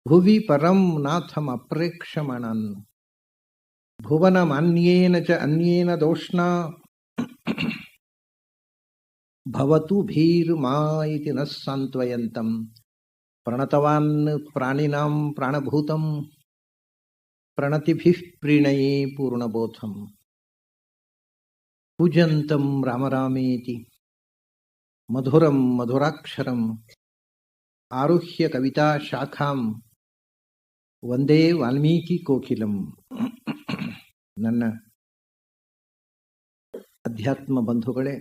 ಭುವಿ ಪರಂ ನಾಥಂ ಅಪ್ರೇಕ್ಷಮಣನ್ ಭುವನಮನ್ಯೇನ ಚ ಅನ್ಯೇನ ದೋಷ್ಣ ಭವತು ಭೀರ್ಮಾ ಇತಿ ನ ಸಾಂತ್ವಯಂತಂ ಪ್ರಣತವಾನ್ ಪ್ರಾಣಿನಾಂ ಪ್ರಾಣಭೂತಂ ಪ್ರಣತಿಭಿಃ ಪ್ರೀಣಯೇ ಪೂರ್ಣಬೋಧಂ ಪೂಜಂತಂ ರಾಮರಾಮೇತಿ ಮಧುರಂ ಮಧುರಾಕ್ಷರಂ ಆರುಹ್ಯ ಕವಿತಾ ಶಾಖಾಂ ವಂದೇ ವಾಲ್ಮೀಕಿ ಕೋಕಿಲಂ. ನನ್ನ ಅಧ್ಯಾತ್ಮ ಬಂಧುಗಳೇ,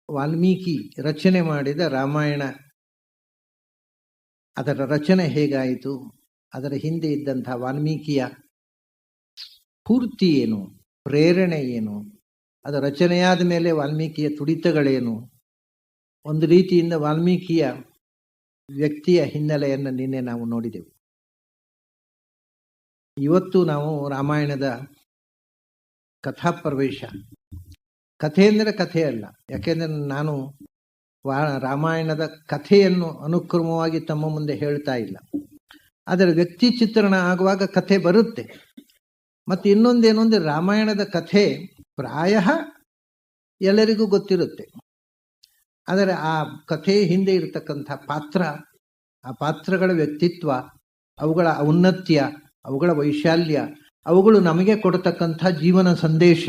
ವಾಲ್ಮೀಕಿ ರಚನೆ ಮಾಡಿದ ರಾಮಾಯಣ, ಅದರ ರಚನೆ ಹೇಗಾಯಿತು, ಅದರ ಹಿಂದೆ ಇದ್ದಂತಹ ವಾಲ್ಮೀಕಿಯ ಸ್ಫೂರ್ತಿ ಏನು, ಪ್ರೇರಣೆ ಏನು, ಅದರ ರಚನೆಯಾದ ಮೇಲೆ ವಾಲ್ಮೀಕಿಯ ತುಡಿತಗಳೇನು, ಒಂದು ರೀತಿಯಿಂದ ವಾಲ್ಮೀಕಿಯ ವ್ಯಕ್ತಿಯ ಹಿನ್ನೆಲೆಯನ್ನು ನಿನ್ನೆ ನಾವು ನೋಡಿದೆವು. ಇವತ್ತು ನಾವು ರಾಮಾಯಣದ ಕಥಾಪ್ರವೇಶ, ಕಥೆ ಅಂದರೆ ಕಥೆ ಅಲ್ಲ, ಯಾಕೆಂದರೆ ನಾನು ರಾಮಾಯಣದ ಕಥೆಯನ್ನು ಅನುಕ್ರಮವಾಗಿ ತಮ್ಮ ಮುಂದೆ ಹೇಳ್ತಾ ಇಲ್ಲ. ಅದರ ವ್ಯಕ್ತಿ ಚಿತ್ರಣ ಆಗುವಾಗ ಕಥೆ ಬರುತ್ತೆ. ಮತ್ತು ಇನ್ನೊಂದೇನು ಅಂದರೆ, ರಾಮಾಯಣದ ಕಥೆ ಪ್ರಾಯ ಎಲ್ಲರಿಗೂ ಗೊತ್ತಿರುತ್ತೆ. ಆದರೆ ಆ ಕಥೆ ಹಿಂದೆ ಇರತಕ್ಕಂಥ ಪಾತ್ರ, ಆ ಪಾತ್ರಗಳ ವ್ಯಕ್ತಿತ್ವ, ಅವುಗಳ ಔನ್ನತ್ಯ, ಅವುಗಳ ವೈಶಾಲ್ಯ, ಅವುಗಳು ನಮಗೆ ಕೊಡತಕ್ಕಂಥ ಜೀವನ ಸಂದೇಶ,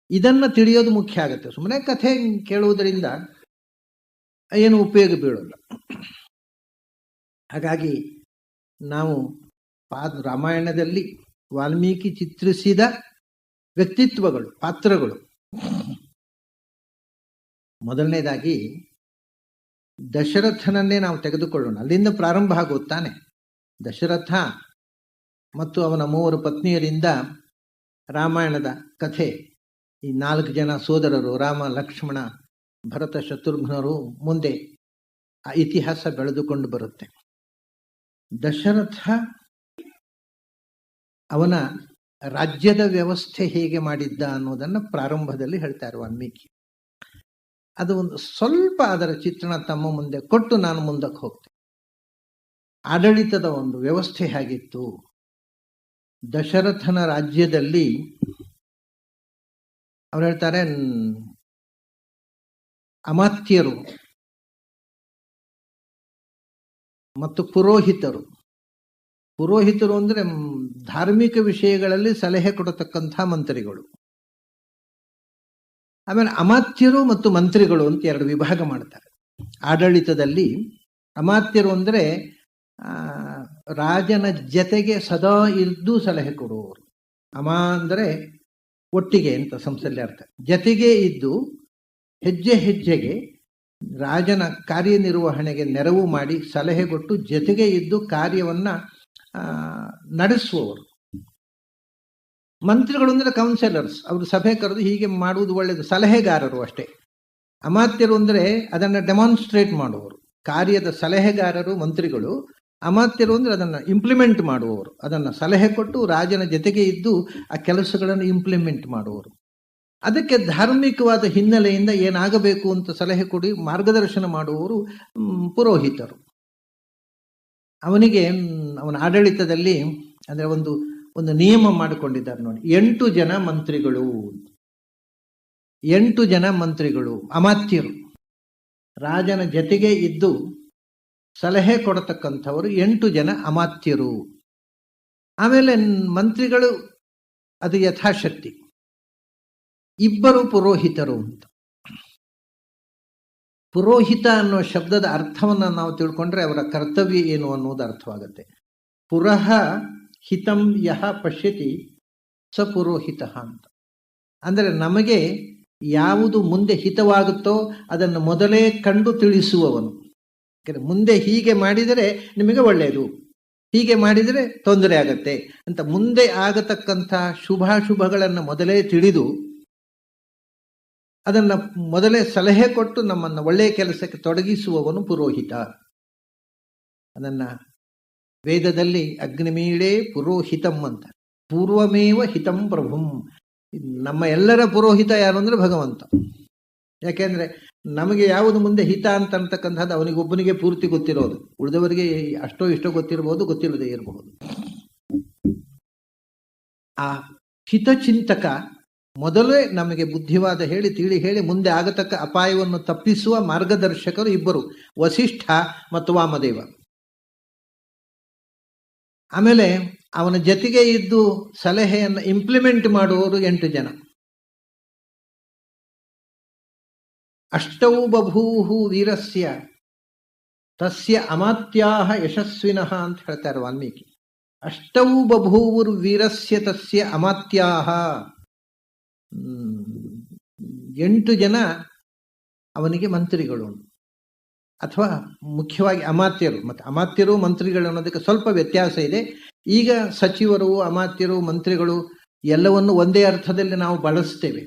ಇದನ್ನು ತಿಳಿಯೋದು ಮುಖ್ಯ ಆಗುತ್ತೆ. ಸುಮ್ಮನೆ ಕಥೆ ಕೇಳುವುದರಿಂದ ಏನು ಉಪಯೋಗ ಬೀಳೋಲ್ಲ. ಹಾಗಾಗಿ ನಾವು ರಾಮಾಯಣದಲ್ಲಿ ವಾಲ್ಮೀಕಿ ಚಿತ್ರಿಸಿದ ವ್ಯಕ್ತಿತ್ವಗಳು, ಪಾತ್ರಗಳು, ಮೊದಲನೇದಾಗಿ ದಶರಥನನ್ನೇ ನಾವು ತೆಗೆದುಕೊಳ್ಳೋಣ. ಅಲ್ಲಿಂದ ಪ್ರಾರಂಭ ಆಗುತ್ತಾನೆ. ದಶರಥ ಮತ್ತು ಅವನ 3 ಪತ್ನಿಯರಿಂದ ರಾಮಾಯಣದ ಕಥೆ, ಈ 4 ಜನ ಸೋದರರು ರಾಮ, ಲಕ್ಷ್ಮಣ, ಭರತ, ಶತ್ರುಘ್ನರು, ಮುಂದೆ ಆ ಇತಿಹಾಸ ಬೆಳೆದುಕೊಂಡು ಬರುತ್ತೆ. ದಶರಥ ಅವನ ರಾಜ್ಯದ ವ್ಯವಸ್ಥೆ ಹೇಗೆ ಮಾಡಿದ್ದ ಅನ್ನೋದನ್ನು ಪ್ರಾರಂಭದಲ್ಲಿ ಹೇಳ್ತಾರೆ ವಾಲ್ಮೀಕಿ. ಅದು ಒಂದು ಸ್ವಲ್ಪ ಅದರ ಚಿತ್ರಣ ತಮ್ಮ ಮುಂದೆ ಕೊಟ್ಟು ನಾನು ಮುಂದಕ್ಕೆ ಹೋಗ್ತೇನೆ. ಆಡಳಿತದ ಒಂದು ವ್ಯವಸ್ಥೆ ಹೇಗಿತ್ತು, ದಶರಥನ ರಾಜ್ಯದಲ್ಲಿ ಅವ್ರು ಹೇಳ್ತಾರೆ, ಅಮಾತ್ಯರು ಮತ್ತು ಪುರೋಹಿತರು. ಪುರೋಹಿತರು ಅಂದರೆ ಧಾರ್ಮಿಕ ವಿಷಯಗಳಲ್ಲಿ ಸಲಹೆ ಕೊಡತಕ್ಕಂಥ ಮಂತ್ರಿಗಳು. ಆಮೇಲೆ ಅಮಾತ್ಯರು ಮತ್ತು ಮಂತ್ರಿಗಳು ಅಂತ 2 ವಿಭಾಗ ಮಾಡ್ತಾರೆ ಆಡಳಿತದಲ್ಲಿ. ಅಮಾತ್ಯರು ಅಂದರೆ ರಾಜನ ಜತೆಗೆ ಸದಾ ಇದ್ದು ಸಲಹೆ ಕೊಡುವವರು. ಅಮ ಅಂದರೆ ಒಟ್ಟಿಗೆ ಅಂತ ಸಂಸ್ಥೆಯಲ್ಲಿ ಅರ್ಥ. ಜತೆಗೆ ಇದ್ದು ಹೆಜ್ಜೆ ಹೆಜ್ಜೆಗೆ ರಾಜನ ಕಾರ್ಯನಿರ್ವಹಣೆಗೆ ನೆರವು ಮಾಡಿ ಸಲಹೆ ಕೊಟ್ಟು ಜೊತೆಗೆ ಇದ್ದು ಕಾರ್ಯವನ್ನ ನಡೆಸುವವರು. ಮಂತ್ರಿಗಳು ಅಂದರೆ ಕೌನ್ಸಿಲರ್ಸ್, ಅವರು ಸಭೆ ಕರೆದು ಹೀಗೆ ಮಾಡುವುದು ಒಳ್ಳೆಯದು, ಸಲಹೆಗಾರರು ಅಷ್ಟೇ. ಅಮಾತ್ಯರು ಅಂದರೆ ಅದನ್ನು ಡೆಮಾನ್ಸ್ಟ್ರೇಟ್ ಮಾಡುವವರು, ಕಾರ್ಯದ ಸಲಹೆಗಾರರು ಮಂತ್ರಿಗಳು. ಅಮಾತ್ಯರು ಅಂದರೆ ಅದನ್ನು ಇಂಪ್ಲಿಮೆಂಟ್ ಮಾಡುವವರು, ಅದನ್ನು ಸಲಹೆ ಕೊಟ್ಟು ರಾಜನ ಜೊತೆಗೆ ಇದ್ದು ಆ ಕೆಲಸಗಳನ್ನು ಇಂಪ್ಲಿಮೆಂಟ್ ಮಾಡುವವರು. ಅದಕ್ಕೆ ಧಾರ್ಮಿಕವಾದ ಹಿನ್ನೆಲೆಯಿಂದ ಏನಾಗಬೇಕು ಅಂತ ಸಲಹೆ ಕೊಡಿ ಮಾರ್ಗದರ್ಶನ ಮಾಡುವವರು ಪುರೋಹಿತರು. ಅವನಿಗೆ ಅವನ ಆಡಳಿತದಲ್ಲಿ ಅಂದರೆ ಒಂದು ನಿಯಮ ಮಾಡಿಕೊಂಡಿದ್ದಾರೆ ನೋಡಿ, 8 ಜನ ಮಂತ್ರಿಗಳು, 8 ಜನ ಮಂತ್ರಿಗಳು ಅಮಾತ್ಯರು, ರಾಜನ ಜೊತೆಗೆ ಇದ್ದು ಸಲಹೆ ಕೊಡತಕ್ಕಂಥವರು 8 ಜನ ಅಮಾತ್ಯರು. ಆಮೇಲೆ ಮಂತ್ರಿಗಳು ಅದು ಯಥಾಶಕ್ತಿ. 2 ಪುರೋಹಿತರು ಅಂತ. ಪುರೋಹಿತ ಅನ್ನೋ ಶಬ್ದದ ಅರ್ಥವನ್ನು ನಾವು ತಿಳ್ಕೊಂಡ್ರೆ ಅವರ ಕರ್ತವ್ಯ ಏನು ಅನ್ನೋದು ಅರ್ಥವಾಗುತ್ತೆ. ಪುರಃ ಹಿತಂ ಯಹ ಪಶ್ಯತಿ ಸ ಪುರೋಹಿತ ಅಂತ. ಅಂದರೆ ನಮಗೆ ಯಾವುದು ಮುಂದೆ ಹಿತವಾಗುತ್ತೋ ಅದನ್ನು ಮೊದಲೇ ಕಂಡು ತಿಳಿಸುವವನು. ಮುಂದೆ ಹೀಗೆ ಮಾಡಿದರೆ ನಿಮಗೆ ಒಳ್ಳೆಯದು, ಹೀಗೆ ಮಾಡಿದರೆ ತೊಂದರೆ ಆಗತ್ತೆ ಅಂತ ಮುಂದೆ ಆಗತಕ್ಕಂಥ ಶುಭಾಶುಭಗಳನ್ನು ಮೊದಲೇ ತಿಳಿದು ಅದನ್ನು ಮೊದಲೇ ಸಲಹೆ ಕೊಟ್ಟು ನಮ್ಮನ್ನು ಒಳ್ಳೆಯ ಕೆಲಸಕ್ಕೆ ತೊಡಗಿಸುವವನು ಪುರೋಹಿತ. ಅದನ್ನು ವೇದದಲ್ಲಿ ಅಗ್ನಿಮೀಳೇ ಪುರೋಹಿತಂ ಅಂತ, ಪೂರ್ವಮೇವ ಹಿತಂ ಪ್ರಭುಂ. ನಮ್ಮ ಎಲ್ಲರ ಪುರೋಹಿತ ಯಾರು ಅಂದರೆ ಭಗವಂತ. ಯಾಕೆಂದ್ರೆ ನಮಗೆ ಯಾವುದು ಮುಂದೆ ಹಿತ ಅಂತ ಅಂತಕ್ಕಂಥದ್ದು ಅವನಿಗೊಬ್ಬನಿಗೆ ಪೂರ್ತಿ ಗೊತ್ತಿರೋದು, ಉಳಿದವರಿಗೆ ಅಷ್ಟೋ ಇಷ್ಟೋ ಗೊತ್ತಿರಬಹುದು, ಗೊತ್ತಿಲ್ಲದೆ ಇರಬಹುದು. ಆ ಹಿತಚಿಂತಕ ಮೊದಲೇ ನಮಗೆ ಬುದ್ಧಿವಾದ ಹೇಳಿ ತಿಳಿ ಹೇಳಿ ಮುಂದೆ ಆಗತಕ್ಕ ಅಪಾಯವನ್ನು ತಪ್ಪಿಸುವ ಮಾರ್ಗದರ್ಶಕರು ಇಬ್ಬರು, ವಸಿಷ್ಠ ಮತ್ತು ವಾಮದೇವ. ಆಮೇಲೆ ಅವನ ಜೊತೆಗೆ ಇದ್ದು ಸಲಹೆಯನ್ನು ಇಂಪ್ಲಿಮೆಂಟ್ ಮಾಡುವವರು 8 ಜನ. ಅಷ್ಟೌ ಬಭೂವು ವೀರಸ್ಯ ತಸ್ಯ ಅಮಾತ್ಯಾಹ ಯಶಸ್ವಿನಃ ಅಂತ ಹೇಳ್ತಾರೆ ವಾಲ್ಮೀಕಿ. ಅಷ್ಟೌ ಬಭೂವುರ್ ವೀರಸ್ಯ ತಸ್ಯ ಅಮಾತ್ಯಾಹ. 8 ಜನ ಅವನಿಗೆ ಮಂತ್ರಿಗಳು, ಅಥವಾ ಮುಖ್ಯವಾಗಿ ಅಮಾತ್ಯರು. ಮತ್ತು ಅಮಾತ್ಯರು ಮಂತ್ರಿಗಳು ಅನ್ನೋದಕ್ಕೆ ಸ್ವಲ್ಪ ವ್ಯತ್ಯಾಸ ಇದೆ. ಈಗ ಸಚಿವರು, ಅಮಾತ್ಯರು, ಮಂತ್ರಿಗಳು ಎಲ್ಲವನ್ನು ಒಂದೇ ಅರ್ಥದಲ್ಲಿ ನಾವು ಬಳಸ್ತೇವೆ.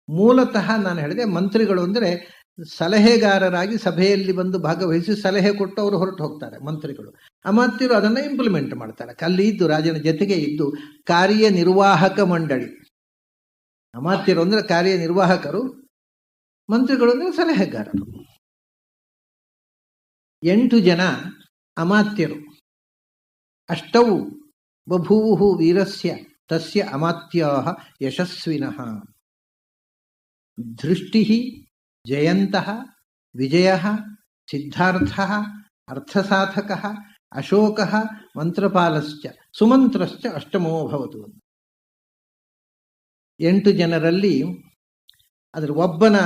ಮೂಲತಃ ನಾನು ಹೇಳಿದೆ, ಮಂತ್ರಿಗಳು ಅಂದರೆ ಸಲಹೆಗಾರರಾಗಿ ಸಭೆಯಲ್ಲಿ ಬಂದು ಭಾಗವಹಿಸಿ ಸಲಹೆ ಕೊಟ್ಟು ಅವರು ಹೊರಟು ಹೋಗ್ತಾರೆ ಮಂತ್ರಿಗಳು. ಅಮಾತ್ಯರು ಅದನ್ನು ಇಂಪ್ಲಿಮೆಂಟ್ ಮಾಡ್ತಾರೆ, ಅಲ್ಲಿ ಇದ್ದು ರಾಜನ ಜೊತೆಗೆ ಇದ್ದು ಕಾರ್ಯನಿರ್ವಾಹಕ ಮಂಡಳಿ. ಅಮಾತ್ಯರು ಅಂದರೆ ಕಾರ್ಯನಿರ್ವಾಹಕರು, ಮಂತ್ರಿಗಳು ಅಂದರೆ ಸಲಹೆಗಾರರು. 8 ಜನ ಅಮಾತ್ಯರು. ಅಷ್ಟೌ ಬಭೂವು ವೀರಸ್ಯ ತಸ್ಯ ಅಮಾತ್ಯಾಹ ಯಶಸ್ವಿನಃ. ದೃಷ್ಟಿ ಜಯಂತಃ ವಿಜಯಃ ಸಿದ್ಧಾರ್ಥಃ ಅರ್ಥಸಾಧಕಃ ಅಶೋಕಃ ಮಂತ್ರಪಾಲಶ್ಚ ಸುಮಂತ್ರಶ್ಚ ಅಷ್ಟಮೋ ಭವತು. 8 ಜನರಲ್ಲಿ ಅದರ ಒಬ್ಬನ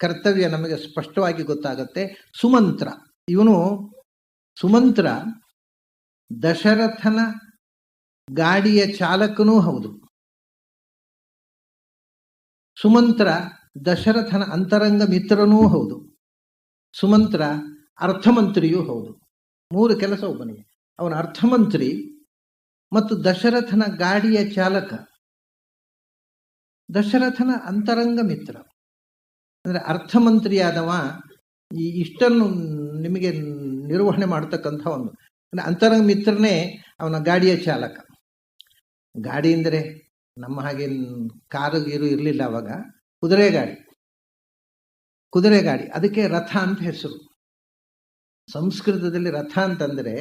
ಕರ್ತವ್ಯ ನಮಗೆ ಸ್ಪಷ್ಟವಾಗಿ ಗೊತ್ತಾಗುತ್ತೆ. ಸುಮಂತ್ರ. ಇವನು ಸುಮಂತ್ರ ದಶರಥನ ಗಾಡಿಯ ಚಾಲಕನೂ ಹೌದು. ಸುಮಂತ್ರ ದಶರಥನ ಅಂತರಂಗ ಮಿತ್ರನೂ ಹೌದು. ಸುಮಂತ್ರ ಅರ್ಥಮಂತ್ರಿಯೂ ಹೌದು. 3 ಕೆಲಸ ಒಬ್ಬನಿಗೆ. ಅವನ ಅರ್ಥಮಂತ್ರಿ ಮತ್ತು ದಶರಥನ ಗಾಡಿಯ ಚಾಲಕ, ದಶರಥನ ಅಂತರಂಗ ಮಿತ್ರ. ಅಂದರೆ ಅರ್ಥಮಂತ್ರಿಯಾದವ ಇಷ್ಟನ್ನು ನಿಮಗೆ ನಿರ್ವಹಣೆ ಮಾಡತಕ್ಕಂಥ ಒಂದು ಅಂತರಂಗ ಮಿತ್ರನೇ ಅವನ ಗಾಡಿಯ ಚಾಲಕ. ಗಾಡಿ ಅಂದರೆ ನಮ್ಮ ಹಾಗೆ ಕಾರು ಗೀರು ಇರಲಿಲ್ಲ ಅವಾಗ, ಕುದುರೆ ಗಾಡಿ. ಅದಕ್ಕೆ ರಥ ಅಂತ ಹೆಸರು. ಸಂಸ್ಕೃತದಲ್ಲಿ ರಥ ಅಂತಂದರೆ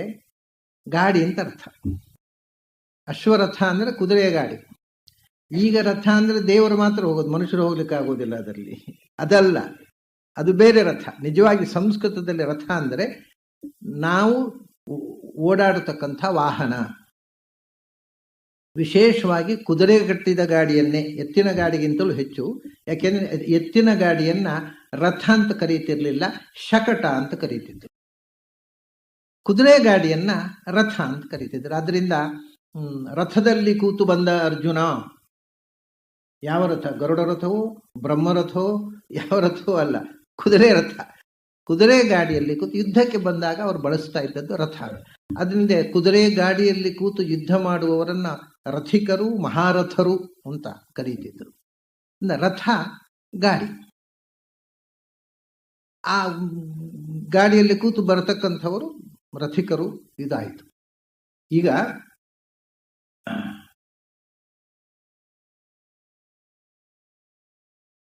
ಗಾಡಿ ಅಂತ ಅರ್ಥ. ಅಶ್ವರಥ ಅಂದರೆ ಕುದುರೆಯ ಗಾಡಿ. ಈಗ ರಥ ಅಂದರೆ ದೇವರು ಮಾತ್ರ ಹೋಗೋದು, ಮನುಷ್ಯರು ಹೋಗ್ಲಿಕ್ಕೆ ಆಗೋದಿಲ್ಲ ಅದರಲ್ಲಿ. ಅದಲ್ಲ, ಅದು ಬೇರೆ ರಥ. ನಿಜವಾಗಿ ಸಂಸ್ಕೃತದಲ್ಲಿ ರಥ ಅಂದರೆ ನಾವು ಓಡಾಡತಕ್ಕಂಥ ವಾಹನ. ವಿಶೇಷವಾಗಿ ಕುದುರೆ ಕಟ್ಟಿದ ಗಾಡಿಯನ್ನೇ ಎತ್ತಿನ ಗಾಡಿಗಿಂತಲೂ ಹೆಚ್ಚು. ಯಾಕೆಂದ್ರೆ ಎತ್ತಿನ ಗಾಡಿಯನ್ನ ರಥ ಅಂತ ಕರೀತಿರ್ಲಿಲ್ಲ, ಶಕಟ ಅಂತ ಕರೀತಿದ್ರು. ಕುದುರೆ ಗಾಡಿಯನ್ನ ರಥ ಅಂತ ಕರೀತಿದ್ರು. ಆದ್ರಿಂದ ರಥದಲ್ಲಿ ಕೂತು ಬಂದ ಅರ್ಜುನ. ಯಾವ ರಥ? ಗರುಡ ರಥವೋ ಬ್ರಹ್ಮರಥವೋ ಯಾವ ರಥವೋ ಅಲ್ಲ, ಕುದುರೆ ರಥ. ಕುದುರೆ ಗಾಡಿಯಲ್ಲಿ ಕೂತು ಯುದ್ಧಕ್ಕೆ ಬಂದಾಗ ಅವರು ಬಳಸ್ತಾ ಇದ್ದದ್ದು ರಥ. ಅದರಿಂದ ಕುದುರೆ ಗಾಡಿಯಲ್ಲಿ ಕೂತು ಯುದ್ಧ ಮಾಡುವವರನ್ನ ರಥಿಕರು, ಮಹಾರಥರು ಅಂತ ಕರೀತಿದ್ರು. ರಥ ಗಾಡಿ. ಆ ಗಾಡಿಯಲ್ಲಿ ಕೂತು ಬರತಕ್ಕಂಥವರು ರಥಿಕರು. ಇದಾಯಿತು. ಈಗ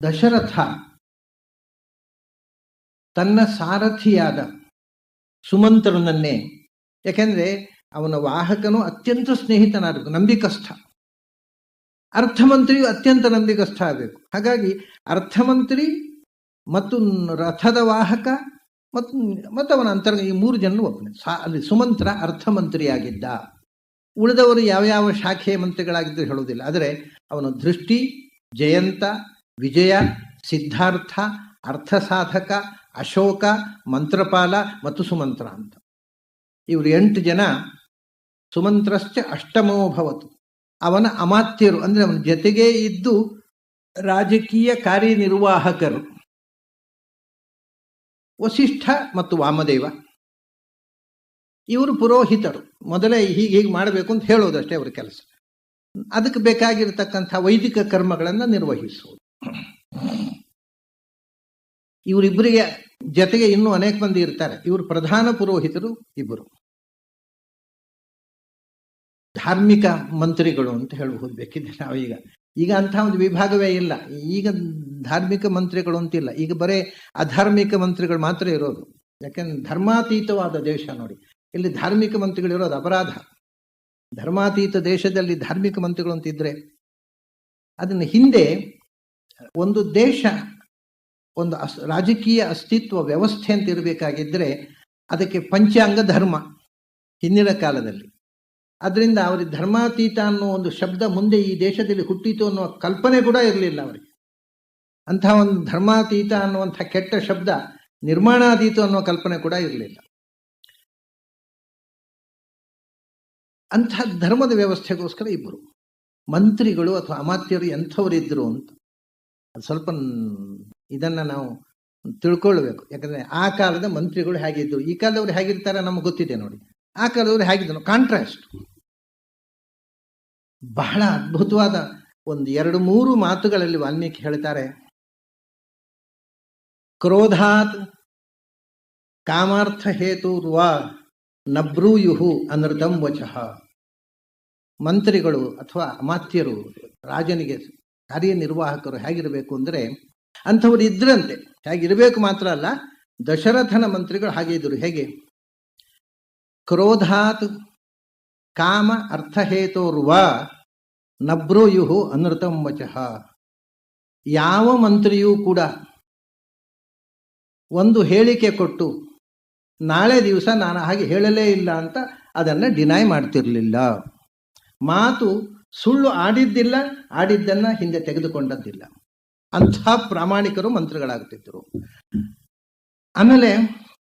ದಶರಥ ತನ್ನ ಸಾರಥಿಯಾದ ಸುಮಂತ್ರನನ್ನೇ, ಯಾಕೆಂದ್ರೆ ಅವನ ವಾಹಕನು ಅತ್ಯಂತ ಸ್ನೇಹಿತನಾಗಬೇಕು, ನಂಬಿಕಸ್ಥ. ಅರ್ಥಮಂತ್ರಿಯು ಅತ್ಯಂತ ನಂಬಿಕಸ್ಥ ಆಗಬೇಕು. ಹಾಗಾಗಿ ಅರ್ಥಮಂತ್ರಿ ಮತ್ತು ರಥದ ವಾಹಕ ಮತ್ತು ಅವನ ಅಂತರಂಗ, ಈ 3 ಜನರು ಒಬ್ಬನೇ. ಅಲ್ಲಿ ಸುಮಂತ್ರ ಅರ್ಥಮಂತ್ರಿಯಾಗಿದ್ದ. ಉಳಿದವರು ಯಾವ್ಯಾವ ಶಾಖೆಯ ಮಂತ್ರಿಗಳಾಗಿದ್ದರು ಹೇಳುವುದಿಲ್ಲ. ಆದರೆ ಅವನ ದೃಷ್ಟಿ, ಜಯಂತ, ವಿಜಯ, ಸಿದ್ಧಾರ್ಥ, ಅರ್ಥಸಾಧಕ, ಅಶೋಕ, ಮಂತ್ರಪಾಲ ಮತ್ತು ಸುಮಂತ್ರ ಅಂತ ಇವರು 8 ಜನ. ಸುಮಂತ್ರಶ್ಚ ಅಷ್ಟಮೋ ಭವತು. ಅವನ ಅಮಾತ್ಯರು ಅಂದರೆ ಅವನ ಜೊತೆಗೇ ಇದ್ದು ರಾಜಕೀಯ ಕಾರ್ಯನಿರ್ವಾಹಕರು ವಸಿಷ್ಠ ಮತ್ತು ವಾಮದೇವ. ಇವರು ಪುರೋಹಿತರು. ಮೊದಲೇ ಹೀಗೆ ಮಾಡಬೇಕು ಅಂತ ಹೇಳೋದಷ್ಟೇ ಅವರ ಕೆಲಸ. ಅದಕ್ಕೆ ಬೇಕಾಗಿರತಕ್ಕಂಥ ವೈದಿಕ ಕರ್ಮಗಳನ್ನು ನಿರ್ವಹಿಸುವುದು. ಇವರಿಬ್ಬರಿಗೆ ಜೊತೆಗೆ ಇನ್ನೂ ಅನೇಕ ಮಂದಿ ಇರ್ತಾರೆ. ಇವರು ಪ್ರಧಾನ ಪುರೋಹಿತರು ಇಬ್ಬರು. ಧಾರ್ಮಿಕ ಮಂತ್ರಿಗಳು ಅಂತ ಹೇಳಬಹುದು ಬೇಕಿದ್ರೆ ನಾವು. ಈಗ ಅಂತಹ ಒಂದು ವಿಭಾಗವೇ ಇಲ್ಲ. ಈಗ ಧಾರ್ಮಿಕ ಮಂತ್ರಿಗಳು ಅಂತಿಲ್ಲ, ಈಗ ಬರೇ ಅಧಾರ್ಮಿಕ ಮಂತ್ರಿಗಳು ಮಾತ್ರ ಇರೋದು. ಯಾಕೆಂದ್ರೆ ಧರ್ಮಾತೀತವಾದ ದೇಶ ನೋಡಿ, ಇಲ್ಲಿ ಧಾರ್ಮಿಕ ಮಂತ್ರಿಗಳಿರೋದು ಅಪರಾಧ. ಧರ್ಮಾತೀತ ದೇಶದಲ್ಲಿ ಧಾರ್ಮಿಕ ಮಂತ್ರಿಗಳು ಅಂತಿದ್ರೆ ಅದನ್ನ ಹಿಂದೆ ಒಂದು ದೇಶ ಒಂದು ರಾಜಕೀಯ ಅಸ್ತಿತ್ವ ವ್ಯವಸ್ಥೆ ಅಂತ ಇರಬೇಕಾಗಿದ್ರೆ ಅದಕ್ಕೆ ಪಂಚಾಂಗ ಧರ್ಮ ಹಿಂದಿನ ಕಾಲದಲ್ಲಿ. ಅದರಿಂದ ಅವರಿಗೆ ಧರ್ಮಾತೀತ ಅನ್ನೋ ಒಂದು ಶಬ್ದ ಮುಂದೆ ಈ ದೇಶದಲ್ಲಿ ಹುಟ್ಟಿತು ಅನ್ನುವ ಕಲ್ಪನೆ ಕೂಡ ಇರಲಿಲ್ಲ ಅವರಿಗೆ. ಅಂತಹ ಒಂದು ಧರ್ಮಾತೀತ ಅನ್ನುವಂಥ ಕೆಟ್ಟ ಶಬ್ದ ನಿರ್ಮಾಣಾತೀತ ಅನ್ನೋ ಕಲ್ಪನೆ ಕೂಡ ಇರಲಿಲ್ಲ. ಅಂಥ ಧರ್ಮದ ವ್ಯವಸ್ಥೆಗೋಸ್ಕರ ಇಬ್ಬರು ಮಂತ್ರಿಗಳು ಅಥವಾ ಅಮಾತ್ಯರು ಎಂಥವರಿದ್ರು ಅಂತ ಅದು ಸ್ವಲ್ಪ ಇದನ್ನ ನಾವು ತಿಳ್ಕೊಳ್ಬೇಕು. ಯಾಕಂದ್ರೆ ಆ ಕಾಲದ ಮಂತ್ರಿಗಳು ಹೇಗಿದ್ರು, ಈ ಕಾಲದವ್ರು ಹೇಗಿರ್ತಾರೆ ನಮ್ಗೆ ಗೊತ್ತಿದೆ ನೋಡಿ. ಆ ಕಾಲದವ್ರು ಹೇಗಿದ್ರು ಕಾಂಟ್ರಾಸ್ಟ್. ಬಹಳ ಅದ್ಭುತವಾದ ಒಂದು 2-3 ಮಾತುಗಳಲ್ಲಿ ವಾಲ್ಮೀಕಿ ಹೇಳ್ತಾರೆ. ಕ್ರೋಧಾತ್ ಕಾಮಾರ್ಥ ಹೇತುರ್ವಾ ನಬ್ರೂಯುಹು ಅನೃತಂ ವಚಃ. ಮಂತ್ರಿಗಳು ಅಥವಾ ಅಮಾತ್ಯರು, ರಾಜನಿಗೆ ಕಾರ್ಯನಿರ್ವಾಹಕರು ಹೇಗಿರಬೇಕು ಅಂದರೆ ಅಂಥವ್ರು ಇದ್ರಂತೆ. ಹೇಗಿರಬೇಕು ಮಾತ್ರ ಅಲ್ಲ, ದಶರಥನ ಮಂತ್ರಿಗಳು ಹಾಗೆ ಇದ್ರು. ಹೇಗೆ? ಕ್ರೋಧಾತ್ ಕಾಮ ಅರ್ಥಹೇತೋರ್ವಾ ನಬ್ರೂಯುಹು ಅನೃತಂ ವಚಃ. ಯಾವ ಮಂತ್ರಿಯೂ ಕೂಡ ಒಂದು ಹೇಳಿಕೆ ಕೊಟ್ಟು ನಾಳೆ ದಿವಸ ನಾನು ಹಾಗೆ ಹೇಳಲೇ ಇಲ್ಲ ಅಂತ ಅದನ್ನು ಡಿನೈ ಮಾಡ್ತಿರ್ಲಿಲ್ಲ. ಮಾತು ಸುಳ್ಳು ಆಡಿದ್ದಿಲ್ಲ, ಆಡಿದ್ದನ್ನ ಹಿಂದೆ ತೆಗೆದುಕೊಂಡದ್ದಿಲ್ಲ. ಅಂಥ ಪ್ರಾಮಾಣಿಕರು ಮಂತ್ರಿಗಳಾಗ್ತಿದ್ರು. ಆಮೇಲೆ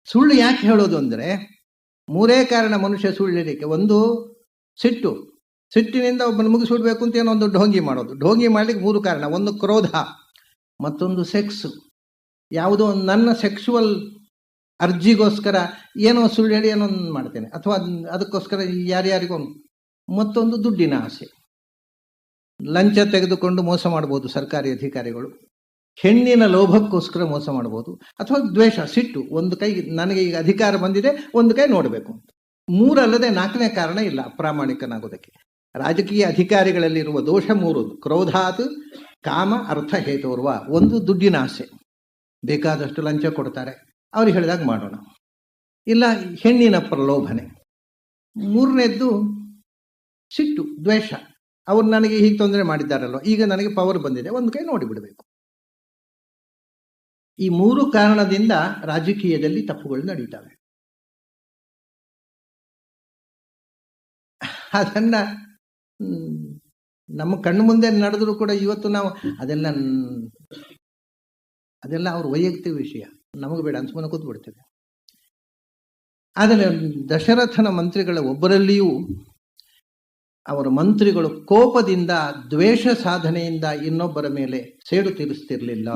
ಸುಳ್ಳು ಯಾಕೆ ಹೇಳೋದು ಅಂದರೆ 3 ಕಾರಣ ಮನುಷ್ಯ ಸುಳ್ಳಿಲಿಕ್ಕೆ. ಒಂದು ಸಿಟ್ಟು, ಸಿಟ್ಟಿನಿಂದ ಒಬ್ಬನ ಮುಗಿಸ್ಬಿಡ್ಬೇಕು ಅಂತ ಏನೋ ಒಂದು ಢೋಂಗಿ ಮಾಡೋದು. ಢೋಂಗಿ ಮಾಡ್ಲಿಕ್ಕೆ 3 ಕಾರಣ. ಒಂದು ಕ್ರೋಧ, ಮತ್ತೊಂದು ಸೆಕ್ಸ್, ಯಾವುದೋ ನನ್ನ ಸೆಕ್ಸುವಲ್ ಅರ್ಜಿಗೋಸ್ಕರ ಏನೋ ಸುಳ್ಳು ಹೇಳಿ ಏನೋ ಮಾಡ್ತೇನೆ, ಅಥವಾ ಅದಕ್ಕೋಸ್ಕರ ಯಾರ್ಯಾರಿಗೋ. ಮತ್ತೊಂದು ದುಡ್ಡಿನ ಆಸೆ, ಲಂಚ ತೆಗೆದುಕೊಂಡು ಮೋಸ ಮಾಡ್ಬೋದು ಸರ್ಕಾರಿ ಅಧಿಕಾರಿಗಳು. ಹೆಣ್ಣಿನ ಲೋಭಕ್ಕೋಸ್ಕರ ಮೋಸ ಮಾಡ್ಬೋದು, ಅಥವಾ ದ್ವೇಷ, ಸಿಟ್ಟು. ಒಂದು ಕೈ ನನಗೆ ಈಗ ಅಧಿಕಾರ ಬಂದಿದೆ, ಒಂದು ಕೈ ನೋಡಬೇಕು ಅಂತ. 3 ಅಲ್ಲದೆ 4ನೇ ಕಾರಣ ಇಲ್ಲ ಅಪ್ರಾಮಾಣಿಕನಾಗೋದಕ್ಕೆ. ರಾಜಕೀಯ ಅಧಿಕಾರಿಗಳಲ್ಲಿರುವ ದೋಷ 3: ಕ್ರೋಧಾತ್ ಕಾಮ ಅರ್ಥ ಹೇತೋರ್ವ. ಒಂದು ದುಡ್ಡಿನ ಆಸೆ, ಬೇಕಾದಷ್ಟು ಲಂಚ ಕೊಡ್ತಾರೆ, ಅವ್ರಿಗೆ ಹೇಳಿದಾಗ ಮಾಡೋಣ. ಇಲ್ಲ ಹೆಣ್ಣಿನ ಪ್ರಲೋಭನೆ. 3ನೇದ್ದು ಸಿಟ್ಟು, ದ್ವೇಷ. ಅವ್ರು ನನಗೆ ಹೀಗೆ ತೊಂದರೆ ಮಾಡಿದ್ದಾರಲ್ವ, ಈಗ ನನಗೆ ಪವರ್ ಬಂದಿದೆ, ಒಂದು ಕೈ ನೋಡಿಬಿಡಬೇಕು. ಈ 3 ಕಾರಣದಿಂದ ರಾಜಕೀಯದಲ್ಲಿ ತಪ್ಪುಗಳು ನಡೀತವೆ. ಅದನ್ನ ನಮ್ಮ ಕಣ್ಣು ಮುಂದೆ ನಡೆದ್ರು ಕೂಡ ಇವತ್ತು ನಾವು ಅದೆಲ್ಲ ಅವ್ರ ವೈಯಕ್ತಿಕ ವಿಷಯ, ನಮಗೆ ಬೇಡ ಅಂತ ಸುಮ್ಮನೆ ಕೂತ್ ಬಿಡ್ತೇವೆ. ಆದರೆ ದಶರಥನ ಮಂತ್ರಿಗಳ ಒಬ್ಬರಲ್ಲಿಯೂ ಅವರ ಮಂತ್ರಿಗಳು ಕೋಪದಿಂದ, ದ್ವೇಷ ಸಾಧನೆಯಿಂದ ಇನ್ನೊಬ್ಬರ ಮೇಲೆ ಸೇಡು ತೀರಿಸ್ತಿರ್ಲಿಲ್ಲ,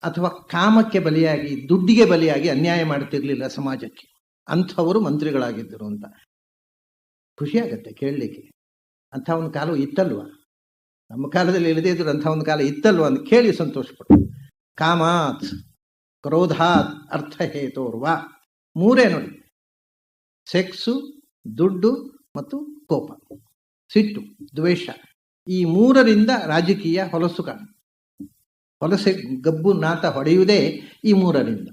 ಅಥವಾ ಕಾಮಕ್ಕೆ ಬಲಿಯಾಗಿ, ದುಡ್ಡಿಗೆ ಬಲಿಯಾಗಿ ಅನ್ಯಾಯ ಮಾಡ್ತಿರ್ಲಿಲ್ಲ ಸಮಾಜಕ್ಕೆ. ಅಂಥವರು ಮಂತ್ರಿಗಳಾಗಿದ್ದರು ಅಂತ ಖುಷಿಯಾಗತ್ತೆ ಕೇಳಲಿಕ್ಕೆ. ಅಂಥ ಒಂದು ಕಾಲ ಇತ್ತಲ್ವ, ನಮ್ಮ ಕಾಲದಲ್ಲಿ ಇಲ್ಲದೇ ಇದ್ರು ಅಂಥ ಒಂದು ಕಾಲ ಇತ್ತಲ್ವ ಅಂತ ಕೇಳಿ ಸಂತೋಷಪಟ್ಟು. ಕಾಮಾತ್ ಕ್ರೋಧಾತ್ ಅರ್ಥಹೇತೋರ್ವ. 3 ನೋಡಿ, ಸೆಕ್ಸು, ದುಡ್ಡು ಮತ್ತು ಕೋಪ, ಸಿಟ್ಟು, ದ್ವೇಷ. ಈ 3ರಿಂದ ರಾಜಕೀಯ ಹೊಲಸೆ ಗಬ್ಬು ನಾತ ಹೊಡೆಯುವುದೇ ಈ 3ರಿಂದ.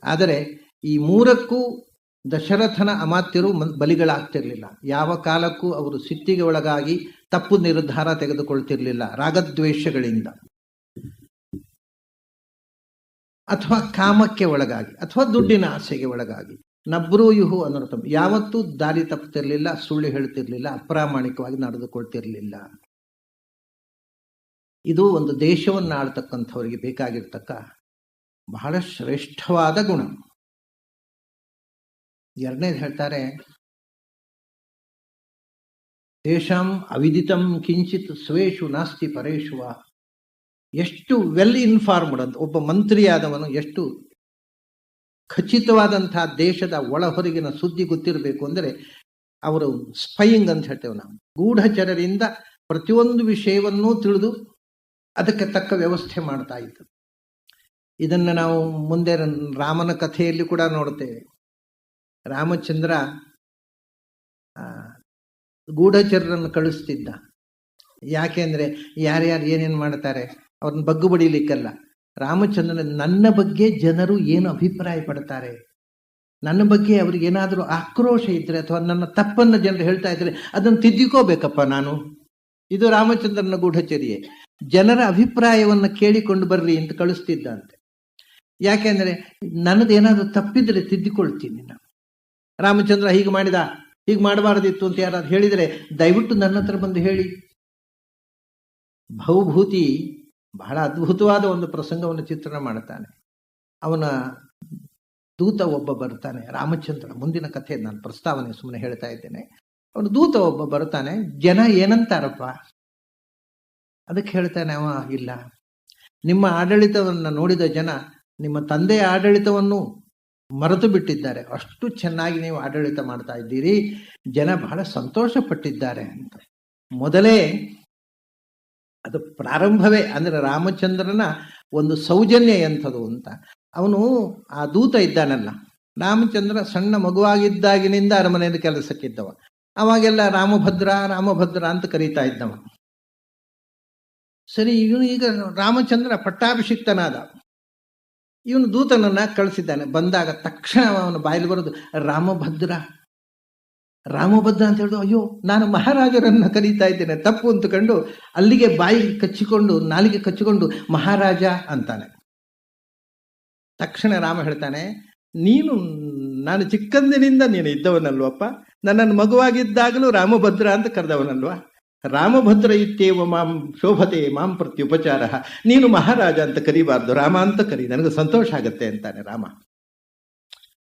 ಆದರೆ ಈ 3ಕ್ಕೂ ದಶರಥನ ಅಮಾತ್ಯರು ಬಲಿಗಳಾಗ್ತಿರ್ಲಿಲ್ಲ. ಯಾವ ಕಾಲಕ್ಕೂ ಅವರು ಸಿಟ್ಟಿಗೆ ಒಳಗಾಗಿ ತಪ್ಪು ನಿರ್ಧಾರ ತೆಗೆದುಕೊಳ್ತಿರ್ಲಿಲ್ಲ, ರಾಗದ್ವೇಷಗಳಿಂದ, ಅಥವಾ ಕಾಮಕ್ಕೆ ಒಳಗಾಗಿ, ಅಥವಾ ದುಡ್ಡಿನ ಆಸೆಗೆ ಒಳಗಾಗಿ. ನಬ್ರೂಯುಹು ಅನೃತಂ. ಯಾವತ್ತೂ ದಾರಿ ತಪ್ಪುತ್ತಿರ್ಲಿಲ್ಲ, ಸುಳ್ಳು ಹೇಳ್ತಿರ್ಲಿಲ್ಲ, ಅಪ್ರಾಮಾಣಿಕವಾಗಿ ನಡೆದುಕೊಳ್ತಿರ್ಲಿಲ್ಲ. ಇದು ಒಂದು ದೇಶವನ್ನು ಆಳ್ತಕ್ಕಂಥವರಿಗೆ ಬೇಕಾಗಿರ್ತಕ್ಕ ಬಹಳ ಶ್ರೇಷ್ಠವಾದ ಗುಣ. 2ನೇದು ಹೇಳ್ತಾರೆ, ತೇಷಾಂ ಅವಿದಿತಂ ಕಿಂಚಿತ್ ಸ್ವೇಷು ನಾಸ್ತಿ ಪರೇಶುವ. ಎಷ್ಟು ವೆಲ್ ಇನ್ಫಾರ್ಮ್ಡ್ ಅಂತ ಒಬ್ಬ ಮಂತ್ರಿಯಾದವನು ಎಷ್ಟು ಖಚಿತವಾದಂತಹ ದೇಶದ ಒಳ ಹೊರಗಿನ ಸುದ್ದಿ ಗೊತ್ತಿರಬೇಕು ಅಂದರೆ ಅವರು ಸ್ಪೈಯಿಂಗ್ ಅಂತ ಹೇಳ್ತೇವೆ ನಾವು. ಗೂಢಚರರಿಂದ ಪ್ರತಿಯೊಂದು ವಿಷಯವನ್ನೂ ತಿಳಿದು ಅದಕ್ಕೆ ತಕ್ಕ ವ್ಯವಸ್ಥೆ ಮಾಡ್ತಾ ಇತ್ತು. ಇದನ್ನು ನಾವು ಮುಂದೆ ರಾಮನ ಕಥೆಯಲ್ಲಿ ಕೂಡ ನೋಡ್ತೇವೆ. ರಾಮಚಂದ್ರ ಗೂಢಚರರನ್ನು ಕಳಿಸ್ತಿದ್ದ. ಯಾಕೆಂದ್ರೆ ಯಾರ್ಯಾರು ಏನೇನು ಮಾಡ್ತಾರೆ ಅವ್ರನ್ನ ಬಗ್ಗು ಬಡಿಲಿಕ್ಕಲ್ಲ. ರಾಮಚಂದ್ರನ ನನ್ನ ಬಗ್ಗೆ ಜನರು ಏನು ಅಭಿಪ್ರಾಯ ಪಡ್ತಾರೆ, ನನ್ನ ಬಗ್ಗೆ ಅವ್ರಿಗೆ ಏನಾದರೂ ಆಕ್ರೋಶ ಇದ್ರೆ ಅಥವಾ ನನ್ನ ತಪ್ಪನ್ನು ಜನರು ಹೇಳ್ತಾ ಇದ್ರೆ ಅದನ್ನು ತಿದ್ದಿಕೋಬೇಕಪ್ಪ ನಾನು. ಇದು ರಾಮಚಂದ್ರನ ಗೂಢಚರ್ಯೆ. ಜನರ ಅಭಿಪ್ರಾಯವನ್ನು ಕೇಳಿಕೊಂಡು ಬರ್ರಿ ಅಂತ ಕಳಿಸ್ತಿದ್ದಂತೆ. ಯಾಕೆಂದ್ರೆ ನನ್ನದೇನಾದ್ರೂ ತಪ್ಪಿದ್ರೆ ತಿದ್ದಿಕೊಳ್ತೀನಿ ನಾನು. ರಾಮಚಂದ್ರ ಹೀಗೆ ಮಾಡಿದ, ಹೀಗೆ ಮಾಡಬಾರದಿತ್ತು ಅಂತ ಯಾರಾದ್ರು ಹೇಳಿದರೆ ದಯವಿಟ್ಟು ನನ್ನ ಹತ್ರ ಬಂದು ಹೇಳಿ. ಭವಭೂತಿ ಬಹಳ ಅದ್ಭುತವಾದ ಒಂದು ಪ್ರಸಂಗವನ್ನು ಚಿತ್ರಣ ಮಾಡ್ತಾನೆ. ಅವನ ದೂತ ಒಬ್ಬ ಬರ್ತಾನೆ, ರಾಮಚಂದ್ರ. ಮುಂದಿನ ಕಥೆ ನಾನು ಪ್ರಸ್ತಾವನೆ ಸುಮ್ಮನೆ ಹೇಳ್ತಾ ಇದ್ದೇನೆ. ಅವನು ದೂತ ಒಬ್ಬ ಬರ್ತಾನೆ. ಜನ ಏನಂತಾರಪ್ಪ ಅದಕ್ಕೆ ಹೇಳ್ತಾನೆ ಅವ, ಇಲ್ಲ, ನಿಮ್ಮ ಆಡಳಿತವನ್ನು ನೋಡಿದ ಜನ ನಿಮ್ಮ ತಂದೆಯ ಆಡಳಿತವನ್ನು ಮರೆತು ಬಿಟ್ಟಿದ್ದಾರೆ. ಅಷ್ಟು ಚೆನ್ನಾಗಿ ನೀವು ಆಡಳಿತ ಮಾಡ್ತಾ ಇದ್ದೀರಿ, ಜನ ಬಹಳ ಸಂತೋಷ ಪಟ್ಟಿದ್ದಾರೆ ಅಂತ. ಮೊದಲೇ ಅದು ಪ್ರಾರಂಭವೇ ಅಂದ್ರೆ ರಾಮಚಂದ್ರನ ಒಂದು ಸೌಜನ್ಯ ಎಂಥದ್ದು ಅಂತ. ಅವನು ಆ ದೂತ ಇದ್ದಾನಲ್ಲ, ರಾಮಚಂದ್ರ ಸಣ್ಣ ಮಗುವಾಗಿದ್ದಾಗಿನಿಂದ ಅರಮನೆಯಲ್ಲಿ ಕೆಲಸಕ್ಕಿದ್ದವ. ಅವಾಗೆಲ್ಲ ರಾಮಭದ್ರ ರಾಮಭದ್ರ ಅಂತ ಕರೀತಾ ಇದ್ದವ. ಸರಿ, ಇವನು ಈಗ ರಾಮಚಂದ್ರ ಪಟ್ಟಾಭಿಷಿಕ್ತನಾದ. ಇವನು ದೂತನನ್ನ ಕಳಿಸಿದ್ದಾನೆ. ಬಂದಾಗ ತಕ್ಷಣ ಅವನು ಬಾಯಲ್ಲಿ ಬರೋದು ರಾಮಭದ್ರ ರಾಮಭದ್ರ ಅಂತ ಹೇಳಿದ್ರು. ಅಯ್ಯೋ, ನಾನು ಮಹಾರಾಜರನ್ನ ಕರೀತಾ ಇದ್ದೇನೆ, ತಪ್ಪು ಅಂತಕೊಂಡು ಅಲ್ಲಿಗೆ ಬಾಯಿ ಕಚ್ಚಿಕೊಂಡು ನಾಲಿಗೆ ಕಚ್ಚಿಕೊಂಡು ಮಹಾರಾಜ ಅಂತಾನೆ. ತಕ್ಷಣ ರಾಮ ಹೇಳ್ತಾನೆ, ನೀನು ನಾನು ಚಿಕ್ಕಂದಿನಿಂದ ನೀನು ಇದ್ದವನಲ್ವಪ್ಪ, ನನ್ನನ್ನು ಮಗುವಾಗಿದ್ದಾಗಲೂ ರಾಮಭದ್ರ ಅಂತ ಕರೆದವನಲ್ವಾ. ರಾಮಭದ್ರ ಇತ್ಯೇವ ಮಾಂ ಶೋಭತೆ ಮಾಂ ಪ್ರತ್ಯುಪಚಾರ. ನೀನು ಮಹಾರಾಜ ಅಂತ ಕರಿಬಾರ್ದು, ರಾಮ ಅಂತ ಕರಿ, ನನಗೆ ಸಂತೋಷ ಆಗತ್ತೆ ಅಂತಾನೆ ರಾಮ.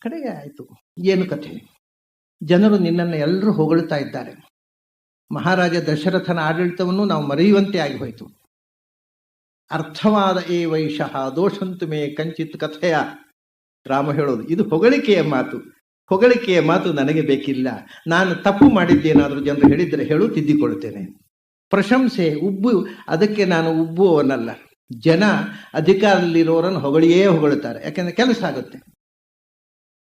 ಕಡೆಗೆ ಆಯ್ತು, ಏನು ಕಥೆ, ಜನರು ನಿನ್ನನ್ನು ಎಲ್ಲರೂ ಹೊಗಳ್ತಾ ಇದ್ದಾರೆ. ಮಹಾರಾಜ ದಶರಥನ ಆಡಳಿತವನ್ನು ನಾವು ಮರೆಯುವಂತೆ ಆಗಿ ಹೋಯಿತು. ಅರ್ಥವಾದ ಏ ವೈಷಃ ದೋಷಂತು ಮೇ ಕಂಚಿತ್ ಕಥೆಯ. ರಾಮ ಹೇಳೋದು ಇದು ಹೊಗಳಿಕೆಯ ಮಾತು. ಹೊಗಳಿಕೆಯ ಮಾತು ನನಗೆ ಬೇಕಿಲ್ಲ. ನಾನು ತಪ್ಪು ಮಾಡಿದ್ದೇನಾದರೂ ಜನರು ಹೇಳಿದ್ರೆ ಹೇಳು, ತಿದ್ದಿಕೊಳ್ತೇನೆ. ಪ್ರಶಂಸೆ ಉಬ್ಬು, ಅದಕ್ಕೆ ನಾನು ಉಬ್ಬುವವನಲ್ಲ. ಜನ ಅಧಿಕಾರದಲ್ಲಿರೋರನ್ನು ಹೊಗಳಿಯೇ ಹೊಗಳ್ತಾರೆ, ಯಾಕೆಂದ್ರೆ ಕೆಲಸ ಆಗುತ್ತೆ.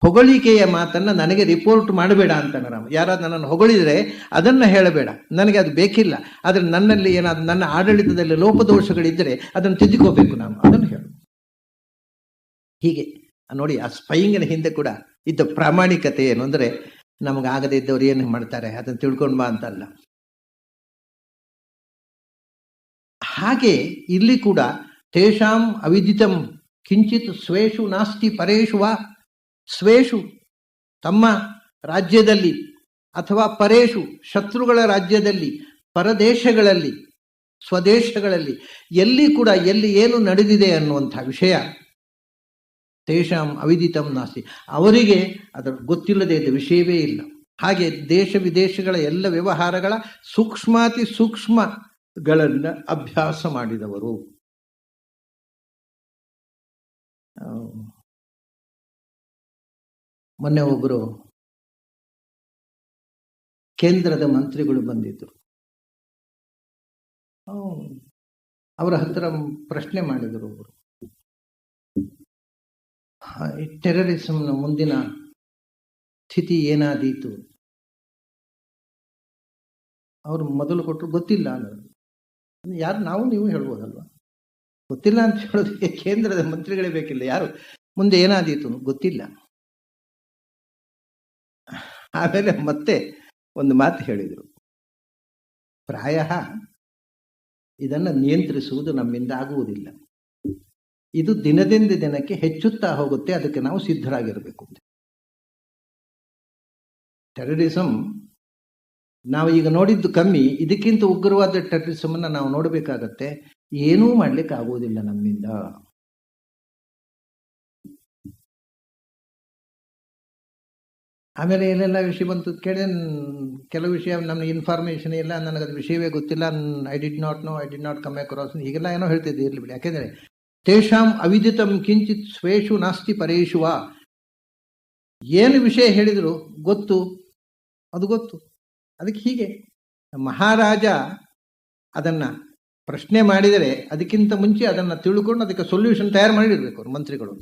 ಹೊಗಳಿಕೆಯ ಮಾತನ್ನ ನನಗೆ ರಿಪೋರ್ಟ್ ಮಾಡಬೇಡ ಅಂತಾನೆ ರಾಮ. ಯಾರಾದ್ರೂ ನನ್ನನ್ನು ಹೊಗಳಿದ್ರೆ ಅದನ್ನ ಹೇಳಬೇಡ, ನನಗೆ ಅದು ಬೇಕಿಲ್ಲ. ಆದ್ರೆ ನನ್ನಲ್ಲಿ ಏನಾದ್ರು ನನ್ನ ಆಡಳಿತದಲ್ಲಿ ಲೋಪದೋಷಗಳಿದ್ದರೆ ಅದನ್ನು ತಿದ್ದಿಕೋಬೇಕು ನಾನು, ಅದನ್ನು ಹೇಳು. ಹೀಗೆ ನೋಡಿ, ಆ ಸ್ಪೈಯಿಂಗಿನ ಹಿಂದೆ ಕೂಡ ಇದ್ದ ಪ್ರಾಮಾಣಿಕತೆ ಏನು ಅಂದ್ರೆ, ನಮಗಾಗದೇ ಇದ್ದವ್ರು ಏನು ಮಾಡ್ತಾರೆ ಅದನ್ನು ತಿಳ್ಕೊಂಡ್ ಬಾ ಅಂತಲ್ಲ. ಹಾಗೆ ಇಲ್ಲಿ ಕೂಡ ತೇಷಾಂ ಅವಿದಿತಂ ಕಿಂಚಿತ್ ಸ್ವೇಷು ನಾಸ್ತಿ ಪರೇಷು ವಾ. ಸ್ವೇಷು ತಮ್ಮ ರಾಜ್ಯದಲ್ಲಿ ಅಥವಾ ಪರೇಷು ಶತ್ರುಗಳ ರಾಜ್ಯದಲ್ಲಿ, ಪರದೇಶಗಳಲ್ಲಿ, ಸ್ವದೇಶಗಳಲ್ಲಿ ಎಲ್ಲಿ ಕೂಡ ಎಲ್ಲಿ ಏನು ನಡೆದಿದೆ ಅನ್ನುವಂಥ ವಿಷಯ ತೇಷಾಂ ಅವಿದಿತಂ ನಾಸ್ತಿ, ಅವರಿಗೆ ಅದರ ಗೊತ್ತಿಲ್ಲದೆ ಇದ್ದ ವಿಷಯವೇ ಇಲ್ಲ. ಹಾಗೆ ದೇಶ ವಿದೇಶಗಳ ಎಲ್ಲ ವ್ಯವಹಾರಗಳ ಸೂಕ್ಷ್ಮಾತಿ ಸೂಕ್ಷ್ಮಗಳನ್ನ ಅಭ್ಯಾಸ ಮಾಡಿದವರು. ಮೊನ್ನೆ ಒಬ್ಬರು ಕೇಂದ್ರದ ಮಂತ್ರಿಗಳು ಬಂದಿದ್ದರು. ಅವರ ಹತ್ರ ಪ್ರಶ್ನೆ ಮಾಡಿದರು ಒಬ್ಬರು, ಟೆರರಿಸಂನ ಮುಂದಿನ ಸ್ಥಿತಿ ಏನಾದೀತು. ಅವರು ಮೊದಲು ಕೊಟ್ಟರು ಗೊತ್ತಿಲ್ಲ ಅನ್ನೋದು. ಯಾರು ನಾವು ನೀವು ಹೇಳ್ಬೋದಲ್ವಾ, ಗೊತ್ತಿಲ್ಲ ಅಂತ ಹೇಳೋದಕ್ಕೆ ಕೇಂದ್ರದ ಮಂತ್ರಿಗಳೇ ಬೇಕಿಲ್ಲ. ಯಾರು ಮುಂದೆ ಏನಾದೀತು ಗೊತ್ತಿಲ್ಲ. ಆಮೇಲೆ ಮತ್ತೆ ಒಂದು ಮಾತು ಹೇಳಿದರು, ಪ್ರಾಯ ಇದನ್ನು ನಿಯಂತ್ರಿಸುವುದು ನಮ್ಮಿಂದ ಆಗುವುದಿಲ್ಲ, ಇದು ದಿನದಿಂದ ದಿನಕ್ಕೆ ಹೆಚ್ಚುತ್ತಾ ಹೋಗುತ್ತೆ, ಅದಕ್ಕೆ ನಾವು ಸಿದ್ಧರಾಗಿರಬೇಕು. ಟೆರರಿಸಂ ನಾವು ಈಗ ನೋಡಿದ್ದು ಕಮ್ಮಿ, ಇದಕ್ಕಿಂತ ಉಗ್ರವಾದ ಟೆರರಿಸಮ್ ಅನ್ನ ನಾವು ನೋಡಬೇಕಾಗತ್ತೆ. ಏನೂ ಮಾಡ್ಲಿಕ್ಕೆ ಆಗುವುದಿಲ್ಲ ನಮ್ಮಿಂದ. ಆಮೇಲೆ ಏನೆಲ್ಲ ವಿಷಯ ಬಂತು ಕೇಳಿ, ಕೆಲವು ವಿಷಯ ನನ್ನ ಇನ್ಫಾರ್ಮೇಶನ್ ಇಲ್ಲ, ನನಗದು ವಿಷಯವೇ ಗೊತ್ತಿಲ್ಲ, I did not come across, ಹೀಗೆಲ್ಲ ಏನೋ ಹೇಳ್ತಿದ್ದೆ. ಇರ್ಲಿ ಬಿಡಿ, ಯಾಕೆಂದ್ರೆ ತೇಷಾಂ ಅವಿದಿತಂ ಕಿಂಚಿತ್ ಸ್ವೇಷು ನಾಸ್ತಿ ಪರೇಷುವ. ಏನು ವಿಷಯ ಹೇಳಿದ್ರು ಗೊತ್ತು, ಅದು ಗೊತ್ತು. ಅದಕ್ಕೆ ಹೀಗೆ ಮಹಾರಾಜ ಅದನ್ನ ಪ್ರಶ್ನೆ ಮಾಡಿದರೆ ಅದಕ್ಕಿಂತ ಮುಂಚೆ ಅದನ್ನ ತಿಳ್ಕೊಂಡು ಅದಕ್ಕೆ ಸೊಲ್ಯೂಷನ್ ತಯಾರು ಮಾಡಿರ್ಬೇಕು ಅವರು ಮಂತ್ರಿಗಳು.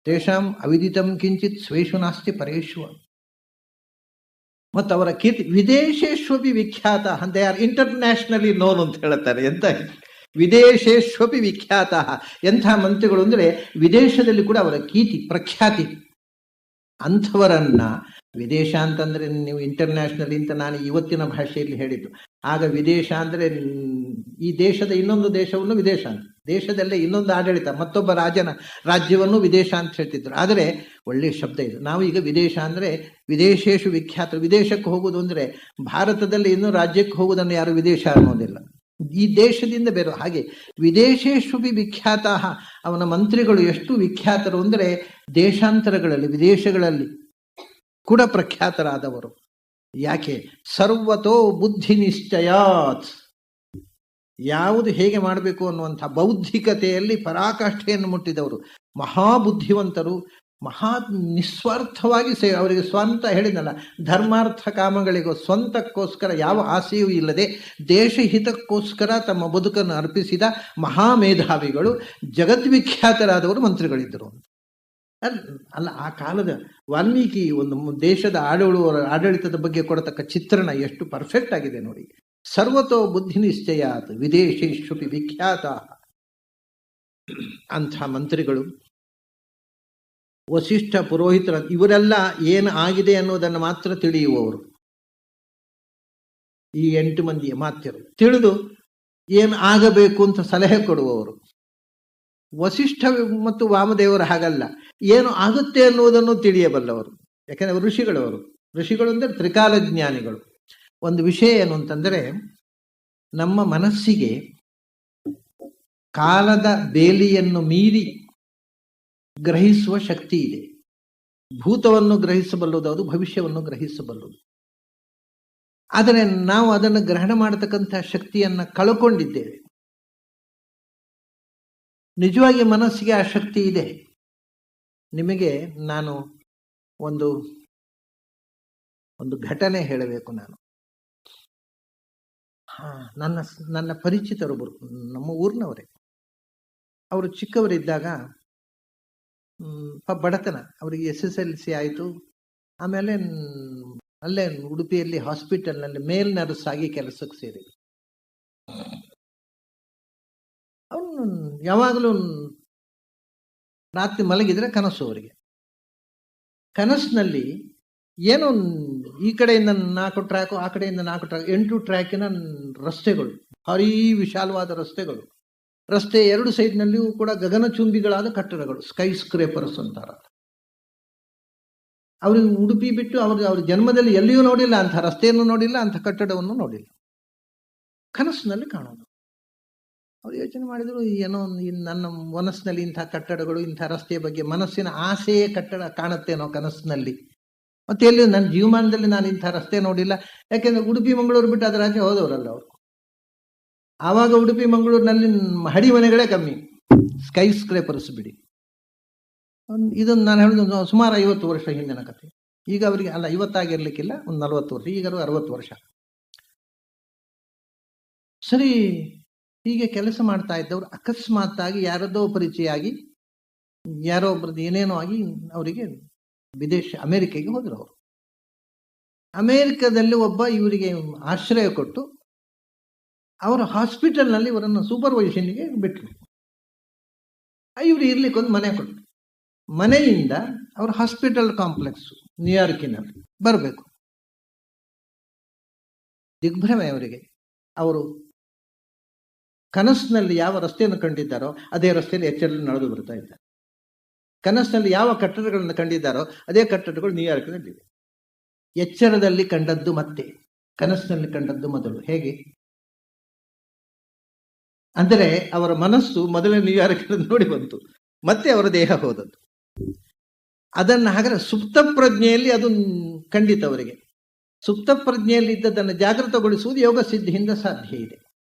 ತೇಷಾಂ ಅವಿದಿತಂ ಕಿಂಚಿತ್ ಸ್ವೇಷು ನಾಸ್ತಿ ಪರೇಷುವ. ಮತ್ತು ಅವರ ಕೀರ್ತಿ ವಿದೇಶೇಶ್ವಪಿ ವಿಖ್ಯಾತ, ದೇ ಆರ್ ಇಂಟರ್ನ್ಯಾಷನಲಿ ನೋನ್ ಅಂತ ಹೇಳ್ತಾರೆ. ಎಂತ ವಿದೇಶೇಶ್ವಪಿ ವಿಖ್ಯಾತ. ಎಂಥ ಮಂತ್ರಿಗಳು ಅಂದರೆ ವಿದೇಶದಲ್ಲಿ ಕೂಡ ಅವರ ಕೀರ್ತಿ ಪ್ರಖ್ಯಾತಿ. ಅಂಥವರನ್ನ ವಿದೇಶ ಅಂತಂದ್ರೆ ನೀವು ಇಂಟರ್ನ್ಯಾಷನಲ್ ಅಂತ ನಾನು ಇವತ್ತಿನ ಭಾಷೆಯಲ್ಲಿ ಹೇಳಿದ್ದು. ಆಗ ವಿದೇಶ ಅಂದ್ರೆ ಈ ದೇಶದ ಇನ್ನೊಂದು ದೇಶವನ್ನು ವಿದೇಶ ಅಂತ, ದೇಶದಲ್ಲೇ ಇನ್ನೊಂದು ಆಡಳಿತ, ಮತ್ತೊಬ್ಬ ರಾಜ್ಯವನ್ನು ವಿದೇಶ ಅಂತ ಹೇಳ್ತಿದ್ರು. ಆದರೆ ಒಳ್ಳೆಯ ಶಬ್ದ ಇದು. ನಾವು ಈಗ ವಿದೇಶ ಅಂದ್ರೆ ವಿದೇಶೇಶು ವಿಖ್ಯಾತ. ವಿದೇಶಕ್ಕೆ ಹೋಗುವುದು ಅಂದ್ರೆ ಭಾರತದಲ್ಲಿ ಇನ್ನೂ ರಾಜ್ಯಕ್ಕೆ ಹೋಗುವುದನ್ನು ಯಾರು ವಿದೇಶ ಅನ್ನೋದಿಲ್ಲ, ಈ ದೇಶದಿಂದ ಬೇರೆ. ಹಾಗೆ ವಿದೇಶೇಶು ವಿಖ್ಯಾತ. ಅವನ ಮಂತ್ರಿಗಳು ಎಷ್ಟು ವಿಖ್ಯಾತರು ಅಂದರೆ ದೇಶಾಂತರಗಳಲ್ಲಿ ವಿದೇಶಗಳಲ್ಲಿ ಕೂಡ ಪ್ರಖ್ಯಾತರಾದವರು. ಯಾಕೆ? ಸರ್ವತೋ ಬುದ್ಧಿ ನಿಶ್ಚಯಾತ್. ಯಾವುದು ಹೇಗೆ ಮಾಡಬೇಕು ಅನ್ನುವಂಥ ಬೌದ್ಧಿಕತೆಯಲ್ಲಿ ಪರಾಕಾಷ್ಠೆಯನ್ನು ಮುಟ್ಟಿದವರು, ಮಹಾಬುದ್ಧಿವಂತರು, ಮಹಾ ನಿಸ್ವಾರ್ಥವಾಗಿ ಅವರಿಗೆ ಸ್ವಂತ ಹೇಳಿದಲ್ಲ, ಧರ್ಮಾರ್ಥ ಕಾಮಗಳಿಗೂ ಸ್ವಂತಕ್ಕೋಸ್ಕರ ಯಾವ ಆಸೆಯೂ ಇಲ್ಲದೆ ದೇಶಹಿತಕ್ಕೋಸ್ಕರ ತಮ್ಮ ಬದುಕನ್ನು ಅರ್ಪಿಸಿದ ಮಹಾಮೇಧಾವಿಗಳು, ಜಗದ್ವಿಖ್ಯಾತರಾದವರು ಮಂತ್ರಿಗಳಿದ್ದರು. ಅಲ್ಲ, ಆ ಕಾಲದ ವಾಲ್ಮೀಕಿ ಒಂದು ದೇಶದ ಆಡಳಿತದ ಬಗ್ಗೆ ಕೊಡತಕ್ಕ ಚಿತ್ರಣ ಎಷ್ಟು ಪರ್ಫೆಕ್ಟ್ ಆಗಿದೆ ನೋಡಿ. ಸರ್ವತೋ ಬುದ್ಧಿ ನಿಶ್ಚಯಾತ್ ವಿದೇಶೇಶ್ವಪಿ ವಿಖ್ಯಾತ. ಅಂಥ ಮಂತ್ರಿಗಳು, ವಸಿಷ್ಠ ಪುರೋಹಿತರ, ಇವರೆಲ್ಲ ಏನು ಆಗಿದೆ ಅನ್ನೋದನ್ನು ಮಾತ್ರ ತಿಳಿಯುವವರು. ಈ 8 ಮಂದಿಯ ಮಾತ್ಯರು ತಿಳಿದು ಏನು ಆಗಬೇಕು ಅಂತ ಸಲಹೆ ಕೊಡುವವರು. ವಸಿಷ್ಠ ಮತ್ತು ವಾಮದೇವರು ಹಾಗಲ್ಲ, ಏನು ಆಗುತ್ತೆ ಅನ್ನುವುದನ್ನು ತಿಳಿಯಬಲ್ಲವರು. ಯಾಕಂದ್ರೆ ಋಷಿಗಳು ಅಂದರೆ ತ್ರಿಕಾಲಜ್ಞಾನಿಗಳು. ಒಂದು ವಿಷಯ ಏನು ಅಂತಂದರೆ, ನಮ್ಮ ಮನಸ್ಸಿಗೆ ಕಾಲದ ಬೇಲಿಯನ್ನು ಮೀರಿ ಗ್ರಹಿಸುವ ಶಕ್ತಿ ಇದೆ. ಭೂತವನ್ನು ಗ್ರಹಿಸಬಲ್ಲುದು, ಅದು ಭವಿಷ್ಯವನ್ನು ಗ್ರಹಿಸಬಲ್ಲುದು. ಆದರೆ ನಾವು ಅದನ್ನು ಗ್ರಹಣ ಮಾಡತಕ್ಕಂತಹ ಶಕ್ತಿಯನ್ನ ಕಳ್ಕೊಂಡಿದ್ದೇವೆ. ನಿಜವಾಗಿ ಮನಸ್ಸಿಗೆ ಆ ಶಕ್ತಿ ಇದೆ. ನಿಮಗೆ ನಾನು ಒಂದು ಘಟನೆ ಹೇಳಬೇಕು. ನಾನು ನನ್ನ ಪರಿಚಿತರೊಬ್ಬರು, ನಮ್ಮ ಊರಿನವರೇ. ಅವರು ಚಿಕ್ಕವರಿದ್ದಾಗ ಬಡತನ, ಅವರಿಗೆ SSLC ಆಯಿತು. ಆಮೇಲೆ ಅಲ್ಲೇ ಉಡುಪಿಯಲ್ಲಿ ಹಾಸ್ಪಿಟಲ್ನಲ್ಲಿ ಮೇಲ್ ನರ್ಸ್ ಆಗಿ ಕೆಲಸಕ್ಕೆ ಸೇರಿದ್ರು. ಅವನು ಯಾವಾಗಲೂ ರಾತ್ರಿ ಮಲಗಿದ್ರೆ ಕನಸು ಅವರಿಗೆ. ಕನಸಿನಲ್ಲಿ ಏನೋ ಈ ಕಡೆಯಿಂದ 4 ಟ್ರ್ಯಾಕು, ಆ ಕಡೆಯಿಂದ 4 ಟ್ರ್ಯಾಕ್, 8 ಟ್ರ್ಯಾಕಿನ ರಸ್ತೆಗಳು, ಭಾರೀ ವಿಶಾಲವಾದ ರಸ್ತೆಗಳು. ರಸ್ತೆ 2 ಸೈಡ್ನಲ್ಲಿಯೂ ಕೂಡ ಗಗನಚುಂಬಿಗಳಾದ ಕಟ್ಟಡಗಳು, ಸ್ಕೈ ಸ್ಕ್ರೇಪರ್ಸ್ ಅಂತಾರ. ಅವ್ರಿಗೆ ಉಡುಪಿ ಬಿಟ್ಟು ಅವ್ರ ಜನ್ಮದಲ್ಲಿ ಎಲ್ಲಿಯೂ ನೋಡಿಲ್ಲ, ಅಂಥ ರಸ್ತೆಯನ್ನು ನೋಡಿಲ್ಲ, ಅಂಥ ಕಟ್ಟಡವನ್ನು ನೋಡಿಲ್ಲ. ಕನಸಿನಲ್ಲಿ ಕಾಣೋದು. ಅವ್ರು ಯೋಚನೆ ಮಾಡಿದ್ರು, ಏನೋ ನನ್ನ ಮನಸ್ಸಿನಲ್ಲಿ ಇಂಥ ಕಟ್ಟಡಗಳು, ಇಂಥ ರಸ್ತೆಯ ಬಗ್ಗೆ ಮನಸ್ಸಿನ ಆಸೆಯೇ ಕಟ್ಟಡ ಕಾಣುತ್ತೇನೋ ಕನಸಿನಲ್ಲಿ. ಮತ್ತೆ ಎಲ್ಲಿ ನನ್ನ ಜೀವಮಾನದಲ್ಲಿ ನಾನು ಇಂಥ ರಸ್ತೆ ನೋಡಿಲ್ಲ. ಯಾಕೆಂದ್ರೆ ಉಡುಪಿ ಮಂಗಳೂರು ಬಿಟ್ಟು ಅದರ ಆಚೆ ಹೋದವರಲ್ಲ ಅವರು. ಆವಾಗ ಉಡುಪಿ ಮಂಗಳೂರಿನಲ್ಲಿ ಹಡಿ ಮನೆಗಳೇ ಕಮ್ಮಿ, ಸ್ಕೈ ಸ್ಕ್ರೇಪರ್ಸ್ ಬಿಡಿ. ಇದನ್ನು ನಾನು ಹೇಳಿದ ಸುಮಾರು 50 ವರ್ಷ ಹಿಂದಿನ ಕಥೆ. ಈಗ ಅವರಿಗೆ ಅಲ್ಲ 50 ಆಗಿರ್ಲಿಕ್ಕಿಲ್ಲ, ಒಂದು 40 ವರ್ಷ, ಈಗ 60 ವರ್ಷ. ಸರಿ, ಹೀಗೆ ಕೆಲಸ ಮಾಡ್ತಾ ಇದ್ದವ್ರು ಅಕಸ್ಮಾತ್ ಆಗಿ ಯಾರದೋ ಪರಿಚಯ ಆಗಿ, ಯಾರೋ ಒಬ್ರದ್ದು ಏನೇನೋ ಆಗಿ ಅವರಿಗೆ ಅಮೆರಿಕೆಗೆ ಹೋದ್ರು. ಅವರು ಅಮೆರಿಕದಲ್ಲಿ ಒಬ್ಬ ಇವರಿಗೆ ಆಶ್ರಯ ಕೊಟ್ಟು ಅವರ ಹಾಸ್ಪಿಟಲ್ನಲ್ಲಿ ಇವರನ್ನು ಸೂಪರ್ವೈಷನ್ಗೆ ಬಿಟ್ಟರು. ಇವರು ಇರ್ಲಿಕ್ಕೆ ಒಂದು ಮನೆ ಕೊಟ್ಟರು. ಮನೆಯಿಂದ ಅವ್ರ ಹಾಸ್ಪಿಟಲ್ ಕಾಂಪ್ಲೆಕ್ಸ್ ನ್ಯೂಯಾರ್ಕಿನಲ್ಲಿ ಬರಬೇಕು. ದಿಗ್ಭ್ರಮೆ ಅವರಿಗೆ. ಅವರು ಕನಸಿನಲ್ಲಿ ಯಾವ ರಸ್ತೆಯನ್ನು ಕಂಡಿದ್ದಾರೋ ಅದೇ ರಸ್ತೆಯಲ್ಲಿ ಎಚ್ಚರದಲ್ಲಿ ನಡೆದು ಬರ್ತಾ ಇದ್ದಾರೆ. ಕನಸಿನಲ್ಲಿ ಯಾವ ಕಟ್ಟಡಗಳನ್ನು ಕಂಡಿದ್ದಾರೋ ಅದೇ ಕಟ್ಟಡಗಳು ನ್ಯೂಯಾರ್ಕ್ನಲ್ಲಿವೆ. ಎಚ್ಚರದಲ್ಲಿ ಕಂಡದ್ದು ಮತ್ತೆ, ಕನಸಿನಲ್ಲಿ ಕಂಡದ್ದು ಮೊದಲು. ಹೇಗೆ ಅಂದರೆ ಅವರ ಮನಸ್ಸು ಮೊದಲೇ ನ್ಯೂಯಾರ್ಕ್ ನೋಡಿ ಬಂತು, ಮತ್ತೆ ಅವರ ದೇಹ ಹೋದದ್ದು. ಅದನ್ನು ಹಾಗಾದ್ರೆ ಸುಪ್ತ ಪ್ರಜ್ಞೆಯಲ್ಲಿ ಅದು ಖಂಡಿತ ಅವರಿಗೆ. ಸುಪ್ತ ಪ್ರಜ್ಞೆಯಲ್ಲಿ ಇದ್ದದನ್ನು ಜಾಗೃತಗೊಳಿಸುವುದು ಯೋಗ ಸಿದ್ಧಿಯಿಂದ ಸಾಧ್ಯ ಇದೆ.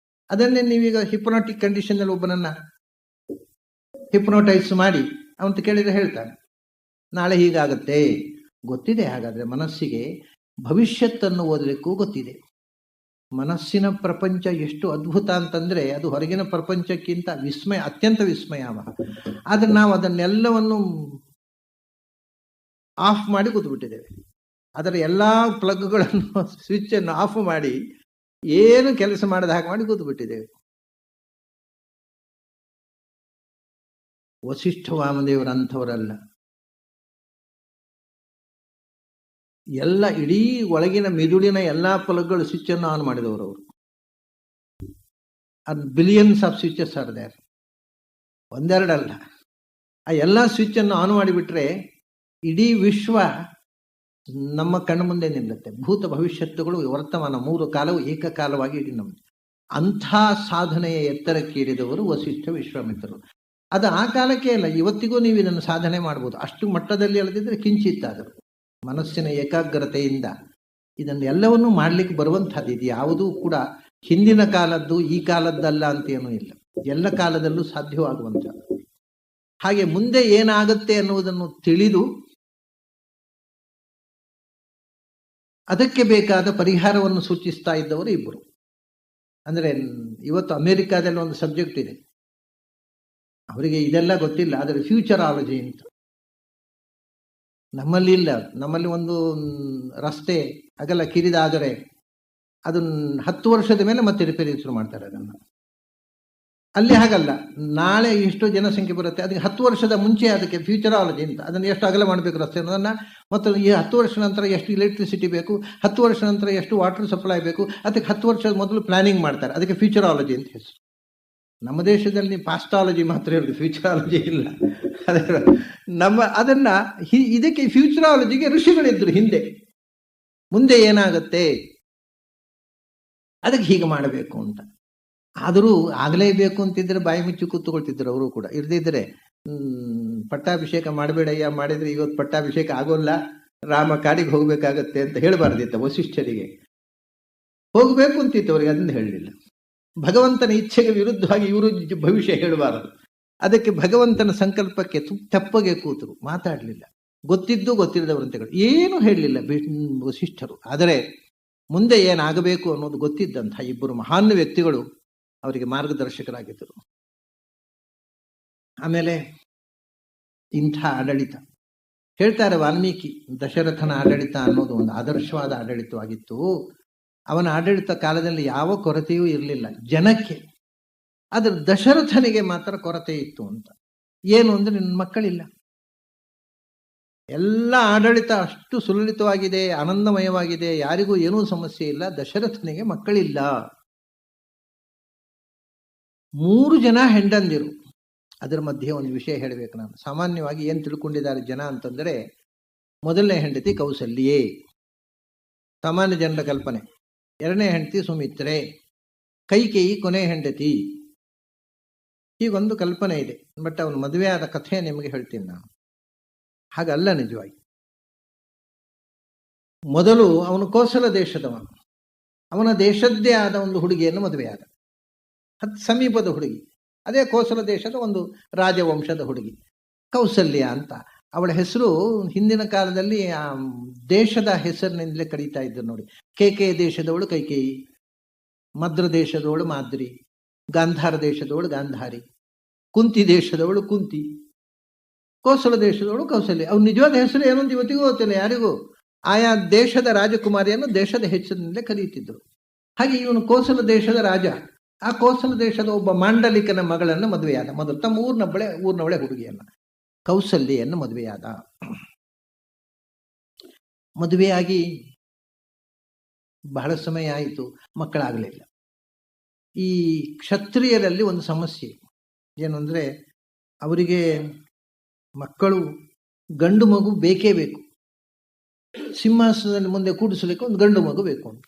ಅದನ್ನೇ ನೀವೀಗ ಹಿಪ್ನೋಟಿಕ್ ಕಂಡೀಷನ್ ಅಲ್ಲಿ ಒಬ್ಬನನ್ನ ಹಿಪ್ನೋಟೈಸ್ ಮಾಡಿ ಅವಂತ ಕೇಳಿದ್ರೆ ಹೇಳ್ತಾನೆ, ನಾಳೆ ಹೀಗಾಗತ್ತೆ. ಗೊತ್ತಿದೆ. ಹಾಗಾದ್ರೆ ಮನಸ್ಸಿಗೆ ಭವಿಷ್ಯತ್ತನ್ನು ಓದಲಿಕ್ಕೂ ಗೊತ್ತಿದೆ. ಮನಸ್ಸಿನ ಪ್ರಪಂಚ ಎಷ್ಟು ಅದ್ಭುತ ಅಂತಂದ್ರೆ ಅದು ಹೊರಗಿನ ಪ್ರಪಂಚಕ್ಕಿಂತ ವಿಸ್ಮಯ, ಅತ್ಯಂತ ವಿಸ್ಮಯಾವಹ. ಆದ್ರೆ ನಾವು ಅದನ್ನೆಲ್ಲವನ್ನು ಆಫ್ ಮಾಡಿ ಕೂತ್ಬಿಟ್ಟಿದ್ದೇವೆ. ಅದರ ಎಲ್ಲಾ ಪ್ಲಗ್ಗಳನ್ನು ಸ್ವಿಚ್ ಅನ್ನು ಆಫ್ ಮಾಡಿ ಏನು ಕೆಲಸ ಮಾಡದ ಹಾಗೆ ಮಾಡಿ ಕೂತ್ಬಿಟ್ಟಿದ್ದೇವೆ. ವಸಿಷ್ಠ ವಾಮದೇವರಂಥವರಲ್ಲ. ಎಲ್ಲ ಇಡೀ ಒಳಗಿನ ಮಿದುಳಿನ ಎಲ್ಲಾ ಫಲಗಳು ಸ್ವಿಚ್ ಅನ್ನು ಆನ್ ಮಾಡಿದವರು ಅವರು. Billions of switches are there, ಒಂದೆರಡಲ್ಲ. ಆ ಎಲ್ಲ ಸ್ವಿಚ್ ಅನ್ನು ಆನ್ ಮಾಡಿಬಿಟ್ರೆ ಇಡೀ ವಿಶ್ವ ನಮ್ಮ ಕಣ್ಣು ಮುಂದೆ ನಿಲ್ಲುತ್ತೆ. ಭೂತ ಭವಿಷ್ಯತ್ತುಗಳು ವರ್ತಮಾನ 3 ಕಾಲವು ಏಕಕಾಲವಾಗಿ ಇಡೀ ನಮ್ದು. ಅಂಥ ಸಾಧನೆಯ ಎತ್ತರಕ್ಕೇರಿದವರು ವಸಿಷ್ಠ ವಿಶ್ವಾಮಿತ್ರರು. ಅದು ಆ ಕಾಲಕ್ಕೆ ಅಲ್ಲ, ಇವತ್ತಿಗೂ ನೀವು ಇದನ್ನು ಸಾಧನೆ ಮಾಡ್ಬೋದು. ಅಷ್ಟು ಮಟ್ಟದಲ್ಲಿ ಅಲ್ಲದಿದ್ರೆ ಕಿಂಚಿತ್ತಾದರು ಮನಸ್ಸಿನ ಏಕಾಗ್ರತೆಯಿಂದ ಇದನ್ನು ಎಲ್ಲವನ್ನೂ ಮಾಡ್ಲಿಕ್ಕೆ ಬರುವಂಥದ್ದು. ಇದು ಯಾವುದೂ ಕೂಡ ಹಿಂದಿನ ಕಾಲದ್ದು ಈ ಕಾಲದ್ದಲ್ಲ ಅಂತ ಏನೂ ಇಲ್ಲ, ಎಲ್ಲ ಕಾಲದಲ್ಲೂ ಸಾಧ್ಯವಾಗುವಂಥದ್ದು. ಹಾಗೆ ಮುಂದೆ ಏನಾಗುತ್ತೆ ಅನ್ನುವುದನ್ನು ತಿಳಿದು ಅದಕ್ಕೆ ಬೇಕಾದ ಪರಿಹಾರವನ್ನು ಸೂಚಿಸ್ತಾ ಇದ್ದವರು ಇಬ್ಬರು. ಅಂದರೆ ಇವತ್ತು ಅಮೆರಿಕಾದಲ್ಲಿ ಒಂದು ಸಬ್ಜೆಕ್ಟ್ ಇದೆ, ಅವರಿಗೆ ಇದೆಲ್ಲ ಗೊತ್ತಿಲ್ಲ, ಆದರೆ ಫ್ಯೂಚರಾಲಜಿ ಅಂತ. ನಮ್ಮಲ್ಲಿ ಇಲ್ಲ. ನಮ್ಮಲ್ಲಿ ಒಂದು ರಸ್ತೆ ಅಗಲ ಕಿರಿದಾದರೆ ಅದನ್ನ 10 ವರ್ಷದ ಮೇಲೆ ಮತ್ತೆ ರಿಪೇರಿ ಶುರು ಮಾಡ್ತಾರೆ ಅದನ್ನು. ಅಲ್ಲಿ ಹಾಗಲ್ಲ, ನಾಳೆ ಎಷ್ಟು ಜನಸಂಖ್ಯೆ ಬರುತ್ತೆ ಅದಕ್ಕೆ 10 ವರ್ಷದ ಮುಂಚೆ ಅದಕ್ಕೆ ಫ್ಯೂಚರಾಲಜಿ ಅಂತ, ಅದನ್ನು ಎಷ್ಟು ಅಗಲ ಮಾಡಬೇಕು ರಸ್ತೆ ಅನ್ನೋದನ್ನು, ಮತ್ತು ಈ 10 ವರ್ಷ ನಂತರ ಎಷ್ಟು ಇಲೆಕ್ಟ್ರಿಸಿಟಿ ಬೇಕು, 10 ವರ್ಷ ನಂತರ ಎಷ್ಟು ವಾಟರ್ ಸಪ್ಲೈ ಬೇಕು, ಅದಕ್ಕೆ 10 ವರ್ಷದ ಮೊದಲು ಪ್ಲಾನಿಂಗ್ ಮಾಡ್ತಾರೆ. ಅದಕ್ಕೆ ಫ್ಯೂಚರಾಲಜಿ ಅಂತ ಹೆಸರು. ನಮ್ಮ ದೇಶದಲ್ಲಿ ಪಾಸ್ಟಾಲಜಿ ಮಾತ್ರ ಇರೋದು, ಫ್ಯೂಚರಾಲಜಿ ಇಲ್ಲ. ಅದನ್ನ ಇದಕ್ಕೆ ಫ್ಯೂಚರಾಲಜಿಗೆ ಋಷಿಗಳಿದ್ರು ಹಿಂದೆ. ಮುಂದೆ ಏನಾಗುತ್ತೆ ಅದಕ್ಕೆ ಹೀಗೆ ಮಾಡಬೇಕು ಅಂತ. ಆದರೂ ಆಗಲೇಬೇಕು ಅಂತಿದ್ರೆ ಬಾಯಿ ಮುಚ್ಚಿ ಕೂತ್ಕೊಳ್ತಿದ್ರು ಅವರು ಕೂಡ. ಇರ್ದಿದ್ರೆ ಪಟ್ಟಾಭಿಷೇಕ ಮಾಡಬೇಡಯ್ಯ, ಮಾಡಿದ್ರೆ ಇವತ್ತು ಪಟ್ಟಾಭಿಷೇಕ ಆಗೋಲ್ಲ, ರಾಮ ಕಾಡಿಗೆ ಹೋಗ್ಬೇಕಾಗತ್ತೆ ಅಂತ ಹೇಳಬಾರ್ದಿತ್ತ ವಸಿಷ್ಠರಿಗೆ. ಹೋಗ್ಬೇಕು ಅಂತಿತ್ತು ಅವರಿಗೆ, ಅದನ್ನು ಹೇಳಲಿಲ್ಲ. ಭಗವಂತನ ಇಚ್ಛೆಗೆ ವಿರುದ್ಧವಾಗಿ ಇವರು ಭವಿಷ್ಯ ಹೇಳಬಾರದು. ಅದಕ್ಕೆ ಭಗವಂತನ ಸಂಕಲ್ಪಕ್ಕೆ ತಪ್ಪಗೆ ಕೂತರು, ಮಾತಾಡಲಿಲ್ಲ. ಗೊತ್ತಿದ್ದು ಗೊತ್ತಿಲ್ಲದವರಂತೆಗಳು ಏನು ಹೇಳಲಿಲ್ಲ ವಸಿಷ್ಠರು. ಆದರೆ ಮುಂದೆ ಏನಾಗಬೇಕು ಅನ್ನೋದು ಗೊತ್ತಿದ್ದಂಥ ಇಬ್ಬರು ಮಹಾನ್ ವ್ಯಕ್ತಿಗಳು ಅವರಿಗೆ ಮಾರ್ಗದರ್ಶಕರಾಗಿದ್ದರು. ಆಮೇಲೆ ಇಂಥ ಆಡಳಿತ ಹೇಳ್ತಾರೆ ವಾಲ್ಮೀಕಿ, ದಶರಥನ ಆಡಳಿತ ಅನ್ನೋದು ಒಂದು ಆದರ್ಶವಾದ ಆಡಳಿತವಾಗಿತ್ತು. ಅವನ ಆಡಳಿತ ಕಾಲದಲ್ಲಿ ಯಾವ ಕೊರತೆಯೂ ಇರಲಿಲ್ಲ ಜನಕ್ಕೆ. ಆದರೆ ದಶರಥನಿಗೆ ಮಾತ್ರ ಕೊರತೆ ಇತ್ತು ಅಂತ. ಏನು ಅಂದ್ರೆ ನನ್ನ ಮಕ್ಕಳಿಲ್ಲ. ಎಲ್ಲ ಆಡಳಿತ ಅಷ್ಟು ಸುಲಲಿತವಾಗಿದೆ, ಆನಂದಮಯವಾಗಿದೆ, ಯಾರಿಗೂ ಏನೂ ಸಮಸ್ಯೆ ಇಲ್ಲ. ದಶರಥನಿಗೆ ಮಕ್ಕಳಿಲ್ಲ. 3 ಜನ ಹೆಂಡಂದಿರು. ಅದರ ಮಧ್ಯೆ ಒಂದು ವಿಷಯ ಹೇಳಬೇಕು ನಾನು. ಸಾಮಾನ್ಯವಾಗಿ ಏನು ತಿಳ್ಕೊಂಡಿದ್ದಾರೆ ಜನ ಅಂತಂದರೆ, ಮೊದಲನೇ ಹೆಂಡತಿ ಕೌಸಲ್ಯೆ, ಸಾಮಾನ್ಯ ಜನರ ಕಲ್ಪನೆ. 2ನೇ ಹೆಂಡತಿ ಸುಮಿತ್ರೆ, ಕೈಕೇಯಿ ಕೊನೆ ಹೆಂಡತಿ, ಹೀಗೊಂದು ಕಲ್ಪನೆ ಇದೆ. ಬಟ್ ಅವನು ಮದುವೆ ಆದ ಕಥೆ ನಿಮಗೆ ಹೇಳ್ತೀನಿ ನಾನು. ಹಾಗಲ್ಲ ನಿಜವಾಗಿ. ಮೊದಲು ಅವನು ಕೋಸಲ ದೇಶದವ. ಅವನ ದೇಶದ್ದೇ ಆದ ಒಂದು ಹುಡುಗಿಯನ್ನು ಮದುವೆಯಾದ, ಸಮೀಪದ ಹುಡುಗಿ. ಅದೇ ಕೋಸಲ ದೇಶದ ಒಂದು ರಾಜವಂಶದ ಹುಡುಗಿ ಕೌಸಲ್ಯ ಅಂತ. ಅವಳ ಹೆಸರು ಹಿಂದಿನ ಕಾಲದಲ್ಲಿ ಆ ದೇಶದ ಹೆಸರಿನಿಂದಲೇ ಕರೀತಾ ಇದ್ರು ನೋಡಿ. ಕೇಕೆ ದೇಶದವಳು ಕೈಕೇಯಿ, ಮದ್ರ ದೇಶದವಳು ಮಾದ್ರಿ, ಗಾಂಧಾರ ದೇಶದವಳು ಗಾಂಧಾರಿ, ಕುಂತಿ ದೇಶದವಳು ಕುಂತಿ, ಕೋಸಲ ದೇಶದವಳು ಕೌಸಲ್ಯ. ಅವ್ರ ನಿಜವಾದ ಹೆಸರು ಏನು ಅಂತ ಇವತ್ತಿಗೂ ಗೊತ್ತಿಲ್ಲ ಯಾರಿಗೂ. ಆಯಾ ದೇಶದ ರಾಜಕುಮಾರಿಯನ್ನು ದೇಶದ ಹೆಸರಿನಿಂದಲೇ ಕರೀತಿದ್ರು. ಹಾಗೆ ಇವನು ಕೋಸಲ ದೇಶದ ರಾಜ. ಆ ಕೋಸಲ ದೇಶದ ಒಬ್ಬ ಮಾಂಡಲಿಕನ ಮಗಳನ್ನು ಮದುವೆಯಾದ. ಮೊದಲು ತಮ್ಮ ಊರಿನವಳೆ ಹುಡುಗಿಯನ್ನ, ಕೌಸಲ್ಯನ್ನು ಮದುವೆಯಾದ. ಮದುವೆಯಾಗಿ ಬಹಳ ಸಮಯ ಆಯಿತು, ಮಕ್ಕಳಾಗಲಿಲ್ಲ. ಈ ಕ್ಷತ್ರಿಯರಲ್ಲಿ ಒಂದು ಸಮಸ್ಯೆ ಏನು ಅಂದರೆ, ಅವರಿಗೆ ಮಕ್ಕಳು ಗಂಡು ಮಗು ಬೇಕೇ ಬೇಕು. ಸಿಂಹಾಸನದಲ್ಲಿ ಮುಂದೆ ಕೂಡಿಸಲಿಕ್ಕೆ ಒಂದು ಗಂಡು ಮಗು ಬೇಕು ಅಂತ.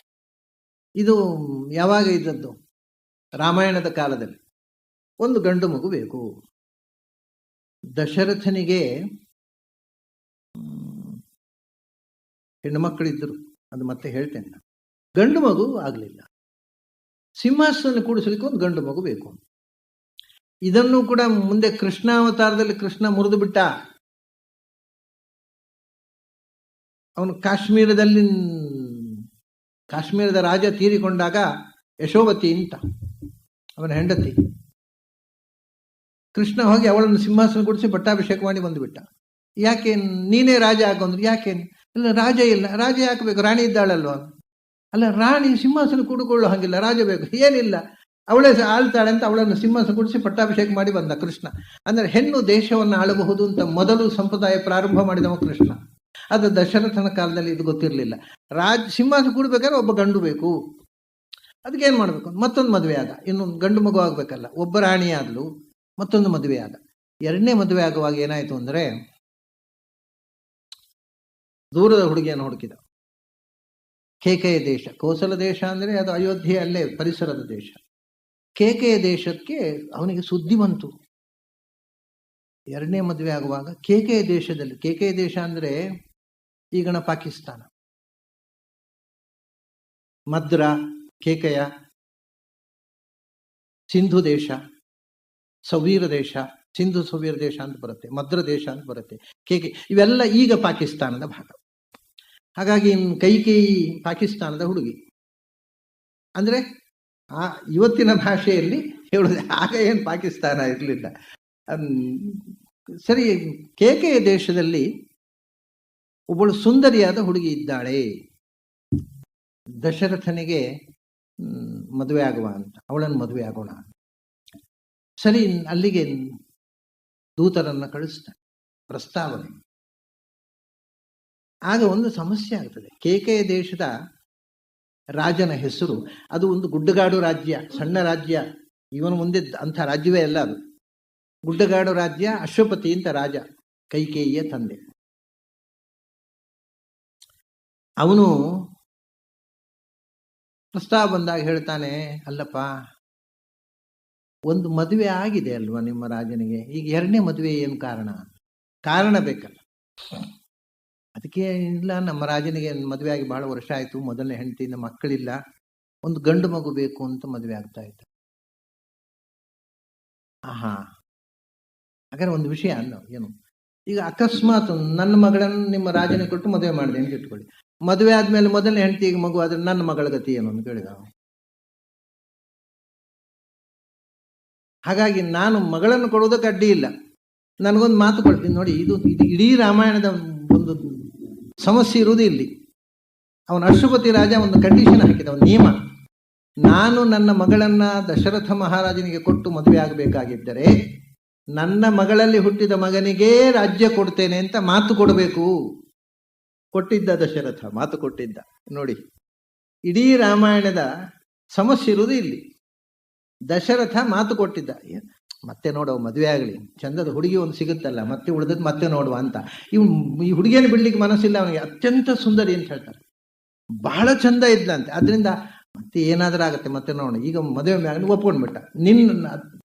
ಇದು ಯಾವಾಗ ಇದ್ದದ್ದು? ರಾಮಾಯಣದ ಕಾಲದಲ್ಲಿ ಒಂದು ಗಂಡು ಮಗು ಬೇಕು. ದಶರಥನಿಗೆ ಹೆಣ್ಣು ಮಕ್ಕಳಿದ್ದರು, ಅದು ಮತ್ತೆ ಹೇಳ್ತೇನೆ ನಾನು. ಗಂಡು ಮಗು ಆಗಲಿಲ್ಲ. ಸಿಂಹಾಸನ ಕೂಡಿಸಲಿಕ್ಕೆ ಒಂದು ಗಂಡು ಮಗು ಬೇಕು. ಇದನ್ನು ಕೂಡ ಮುಂದೆ ಕೃಷ್ಣಾವತಾರದಲ್ಲಿ ಕೃಷ್ಣ ಮುರಿದು ಬಿಟ್ಟ. ಅವನು ಕಾಶ್ಮೀರದ ರಾಜ ತೀರಿಕೊಂಡಾಗ ಯಶೋವತಿ ಅಂತ ಅವನ ಹೆಂಡತಿ, ಕೃಷ್ಣ ಹೋಗಿ ಅವಳನ್ನು ಸಿಂಹಾಸನ ಕೂಡಿಸಿ ಪಟ್ಟಾಭಿಷೇಕ ಮಾಡಿ ಬಂದುಬಿಟ್ಟ. ಯಾಕೆ ನೀನೇ ರಾಜ ಹಾಕೊಂಡ್ರು? ಯಾಕೆ? ಇಲ್ಲ, ರಾಜ ಇಲ್ಲ. ರಾಜ ಯಾಕೆ ಬೇಕು? ರಾಣಿ ಇದ್ದಾಳಲ್ವ? ಅಲ್ಲ, ರಾಣಿ ಸಿಂಹಾಸನ ಕೂಡಿಕೊಳ್ಳೋ ಹಾಗಿಲ್ಲ, ರಾಜ ಬೇಕು. ಏನಿಲ್ಲ, ಅವಳೇ ಆಳ್ತಾಳೆ ಅಂತ ಅವಳನ್ನು ಸಿಂಹಾಸನ ಕೂಡಿಸಿ ಪಟ್ಟಾಭಿಷೇಕ ಮಾಡಿ ಬಂದ ಕೃಷ್ಣ. ಅಂದ್ರೆ ಹೆಣ್ಣು ದೇಶವನ್ನು ಆಳಬಹುದು ಅಂತ ಮೊದಲು ಸಂಪ್ರದಾಯ ಪ್ರಾರಂಭ ಮಾಡಿದವ ಕೃಷ್ಣ. ಅದು ದಶರಥನ ಕಾಲದಲ್ಲಿ ಇದು ಗೊತ್ತಿರಲಿಲ್ಲ. ಸಿಂಹಾಸನ ಕೂಡ್ಬೇಕಾದ್ರೆ ಒಬ್ಬ ಗಂಡು ಬೇಕು. ಅದಕ್ಕೆ ಏನ್ ಮಾಡ್ಬೇಕು, ಮತ್ತೊಂದು ಮದುವೆ ಆದ, ಇನ್ನೊಂದು ಗಂಡು ಮಗು ಆಗ್ಬೇಕಲ್ಲ, ಒಬ್ಬ ರಾಣಿ ಆದ್ಲು, ಮತ್ತೊಂದು ಮದುವೆ ಆದ. ಎರಡನೇ ಮದುವೆ ಆಗುವಾಗ ಏನಾಯ್ತು ಅಂದ್ರೆ ದೂರದ ಹುಡುಗಿಯನ್ನು ಹುಡುಕಿದ. ಕೇಕೆಯ ದೇಶ, ಕೋಸಲ ದೇಶ ಅಂದ್ರೆ ಅದು ಅಯೋಧ್ಯೆ, ಅಲ್ಲೇ ಪರಿಸರದ ದೇಶ. ಕೇಕೆಯ ದೇಶಕ್ಕೆ ಅವನಿಗೆ ಸುದ್ದಿ ಬಂತು. ಎರಡನೇ ಮದುವೆ ಆಗುವಾಗ ಕೇಕೆಯ ದೇಶದಲ್ಲಿ, ಕೇಕೆಯ ದೇಶ ಅಂದ್ರೆ ಈಗಣ ಪಾಕಿಸ್ತಾನ, ಮದ್ರ, ಕೇಕೆಯ, ಸಿಂಧು ದೇಶ, ಸವೀರ ದೇಶ, ಸಿಂಧು ಸವೀರ ದೇಶ ಅಂತ ಬರುತ್ತೆ, ಮದ್ರ ದೇಶ ಅಂತ ಬರುತ್ತೆ, ಕೇಕೆ, ಇವೆಲ್ಲ ಈಗ ಪಾಕಿಸ್ತಾನದ ಭಾಗ. ಹಾಗಾಗಿ ಕೈಕೇಯಿ ಪಾಕಿಸ್ತಾನದ ಹುಡುಗಿ. ಅಂದ್ರೆ ಆ ಇವತ್ತಿನ ಭಾಷೆಯಲ್ಲಿ ಹೇಳುದು, ಆಗ ಏನು ಪಾಕಿಸ್ತಾನ ಇರಲಿಲ್ಲ. ಸರಿ, ಕೇಕೆಯ ದೇಶದಲ್ಲಿ ಒಬ್ಬಳು ಸುಂದರಿಯಾದ ಹುಡುಗಿ ಇದ್ದಾಳೆ. ದಶರಥನಿಗೆ ಮದುವೆ ಆಗುವ ಅಂತ, ಅವಳನ್ನು ಮದುವೆ ಆಗೋಣ. ಸರಿ, ಅಲ್ಲಿಗೆ ದೂತರನ್ನ ಕಳಿಸ್ತಾನೆ, ಪ್ರಸ್ತಾವನೆ. ಆಗ ಒಂದು ಸಮಸ್ಯೆ ಆಗ್ತದೆ. ಕೇಕೆಯ ದೇಶದ ರಾಜನ ಹೆಸರು, ಅದು ಒಂದು ಗುಡ್ಡಗಾಡು ರಾಜ್ಯ, ಸಣ್ಣ ರಾಜ್ಯ, ಇವನು ಮುಂದೆ ಅಂಥ ರಾಜ್ಯವೇ ಅಲ್ಲ ಅದು. ಗುಡ್ಡಗಾಡು ರಾಜ್ಯ. ಅಶ್ವಪತಿ ಅಂತ ರಾಜ, ಕೈಕೇಯಿಯ ತಂದೆ. ಅವನು ಪ್ರಸ್ತಾವ ಬಂದಾಗ ಹೇಳ್ತಾನೆ, ಅಲ್ಲಪ್ಪ, ಒಂದು ಮದುವೆ ಆಗಿದೆ ಅಲ್ವಾ ನಿಮ್ಮ ರಾಜನಿಗೆ, ಈಗ ಎರಡನೇ ಮದುವೆ ಏನು ಕಾರಣ ಬೇಕಲ್ಲ. ಅದಕ್ಕೆ ಇಲ್ಲ, ನಮ್ಮ ರಾಜನಿಗೆ ಮದುವೆ ಆಗಿ ಬಹಳ ವರ್ಷ ಆಯ್ತು, ಮೊದಲನೇ ಹೆಂಡತಿಯಿಂದ ಮಕ್ಕಳಿಲ್ಲ, ಒಂದು ಗಂಡು ಮಗು ಬೇಕು ಅಂತ ಮದುವೆ ಆಗ್ತಾ ಇತ್ತು. ಆಹಾ, ಹಾಗಾದ್ರೆ ಒಂದು ವಿಷಯ ಅಲ್ಲ ಏನು, ಈಗ ಅಕಸ್ಮಾತ್ ನನ್ನ ಮಗಳನ್ನು ನಿಮ್ಮ ರಾಜನಿಗೆ ಕೊಟ್ಟು ಮದುವೆ ಮಾಡಿದೆ ಅಂತ ಇಟ್ಕೊಳ್ಳಿ, ಮದುವೆ ಆದ್ಮೇಲೆ ಮೊದಲನೇ ಹೆಂಡತಿಗೆ ಮಗು ಆದ್ರೆ ನನ್ನ ಮಗಳ ಗತಿ ಏನು ಅಂತ ಕೇಳಿದ. ಹಾಗಾಗಿ ನಾನು ಮಗಳನ್ನು ಕೊಡುವುದಕ್ಕೆ ಅಡ್ಡಿ ಇಲ್ಲ, ನನಗೊಂದು ಮಾತು ಕೊಡ್ತೀನಿ ನೋಡಿ. ಇದು ಇಡೀ ರಾಮಾಯಣದ ಒಂದು ಸಮಸ್ಯೆ ಇರುವುದು ಇಲ್ಲಿ. ಅವನ ಅಶ್ವಪತಿ ರಾಜ ಒಂದು ಕಂಡೀಷನ್ ಹಾಕಿದ, ಒಂದು ನಿಯಮ. ನಾನು ನನ್ನ ಮಗಳನ್ನ ದಶರಥ ಮಹಾರಾಜನಿಗೆ ಕೊಟ್ಟು ಮದುವೆ ಆಗಬೇಕಾಗಿದ್ದರೆ ನನ್ನ ಮಗಳಲ್ಲಿ ಹುಟ್ಟಿದ ಮಗನಿಗೆ ರಾಜ್ಯ ಕೊಡ್ತೇನೆ ಅಂತ ಮಾತು ಕೊಡಬೇಕು. ಕೊಟ್ಟಿದ್ದ ದಶರಥ, ಮಾತು ಕೊಟ್ಟಿದ್ದ. ನೋಡಿ, ಇಡೀ ರಾಮಾಯಣದ ಸಮಸ್ಯೆ ಇರುವುದು ಇಲ್ಲಿ. ದಶರಥ ಮಾತು ಕೊಟ್ಟಿದ್ದ, ಮತ್ತೆ ನೋಡುವ ಮದುವೆ ಆಗಲಿ, ಚಂದದ ಹುಡುಗಿ ಒಂದು ಸಿಗುತ್ತಲ್ಲ, ಮತ್ತೆ ಉಳಿದದ್ದು ಮತ್ತೆ ನೋಡುವ ಅಂತ. ಈ ಹುಡುಗಿಯನ್ನು ಬಿಡ್ಲಿಕ್ಕೆ ಮನಸ್ಸಿಲ್ಲ ಅವನಿಗೆ. ಅತ್ಯಂತ ಸುಂದರಿ ಅಂತ ಹೇಳ್ತಾರೆ, ಬಹಳ ಚಂದ ಇದ್ಲಂತೆ. ಆದ್ರಿಂದ ಮತ್ತೆ ಏನಾದ್ರೂ ಆಗತ್ತೆ, ಮತ್ತೆ ನೋಡೋಣ, ಈಗ ಮದುವೆ ಒಪ್ಕೊಂಡ್ಬಿಟ್ಟ. ನಿನ್ನ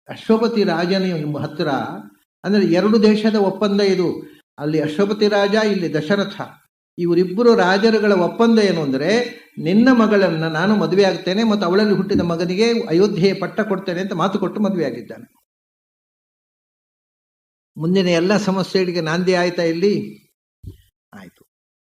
ಅಶ್ವಪತಿ ರಾಜನ ಹತ್ರ, ಅಂದ್ರೆ ಎರಡು ದೇಶದ ಒಪ್ಪಂದ ಇದು. ಅಲ್ಲಿ ಅಶ್ವಪತಿ ರಾಜ, ಇಲ್ಲಿ ದಶರಥ, ಇವರಿಬ್ಬರು ರಾಜರುಗಳ ಒಪ್ಪಂದ ಏನು ಅಂದ್ರೆ, ನಿನ್ನ ಮಗಳನ್ನ ನಾನು ಮದುವೆ ಆಗ್ತೇನೆ ಮತ್ತು ಅವಳಲ್ಲಿ ಹುಟ್ಟಿದ ಮಗನಿಗೆ ಅಯೋಧ್ಯೆಯ ಪಟ್ಟ ಕೊಡ್ತೇನೆ ಅಂತ ಮಾತು ಕೊಟ್ಟು ಮದುವೆ ಆಗಿದ್ದಾನೆ. ಮುಂದಿನ ಎಲ್ಲ ಸಮಸ್ಯೆಗಳಿಗೆ ನಾಂದಿ ಆಯ್ತಾ ಇಲ್ಲಿ.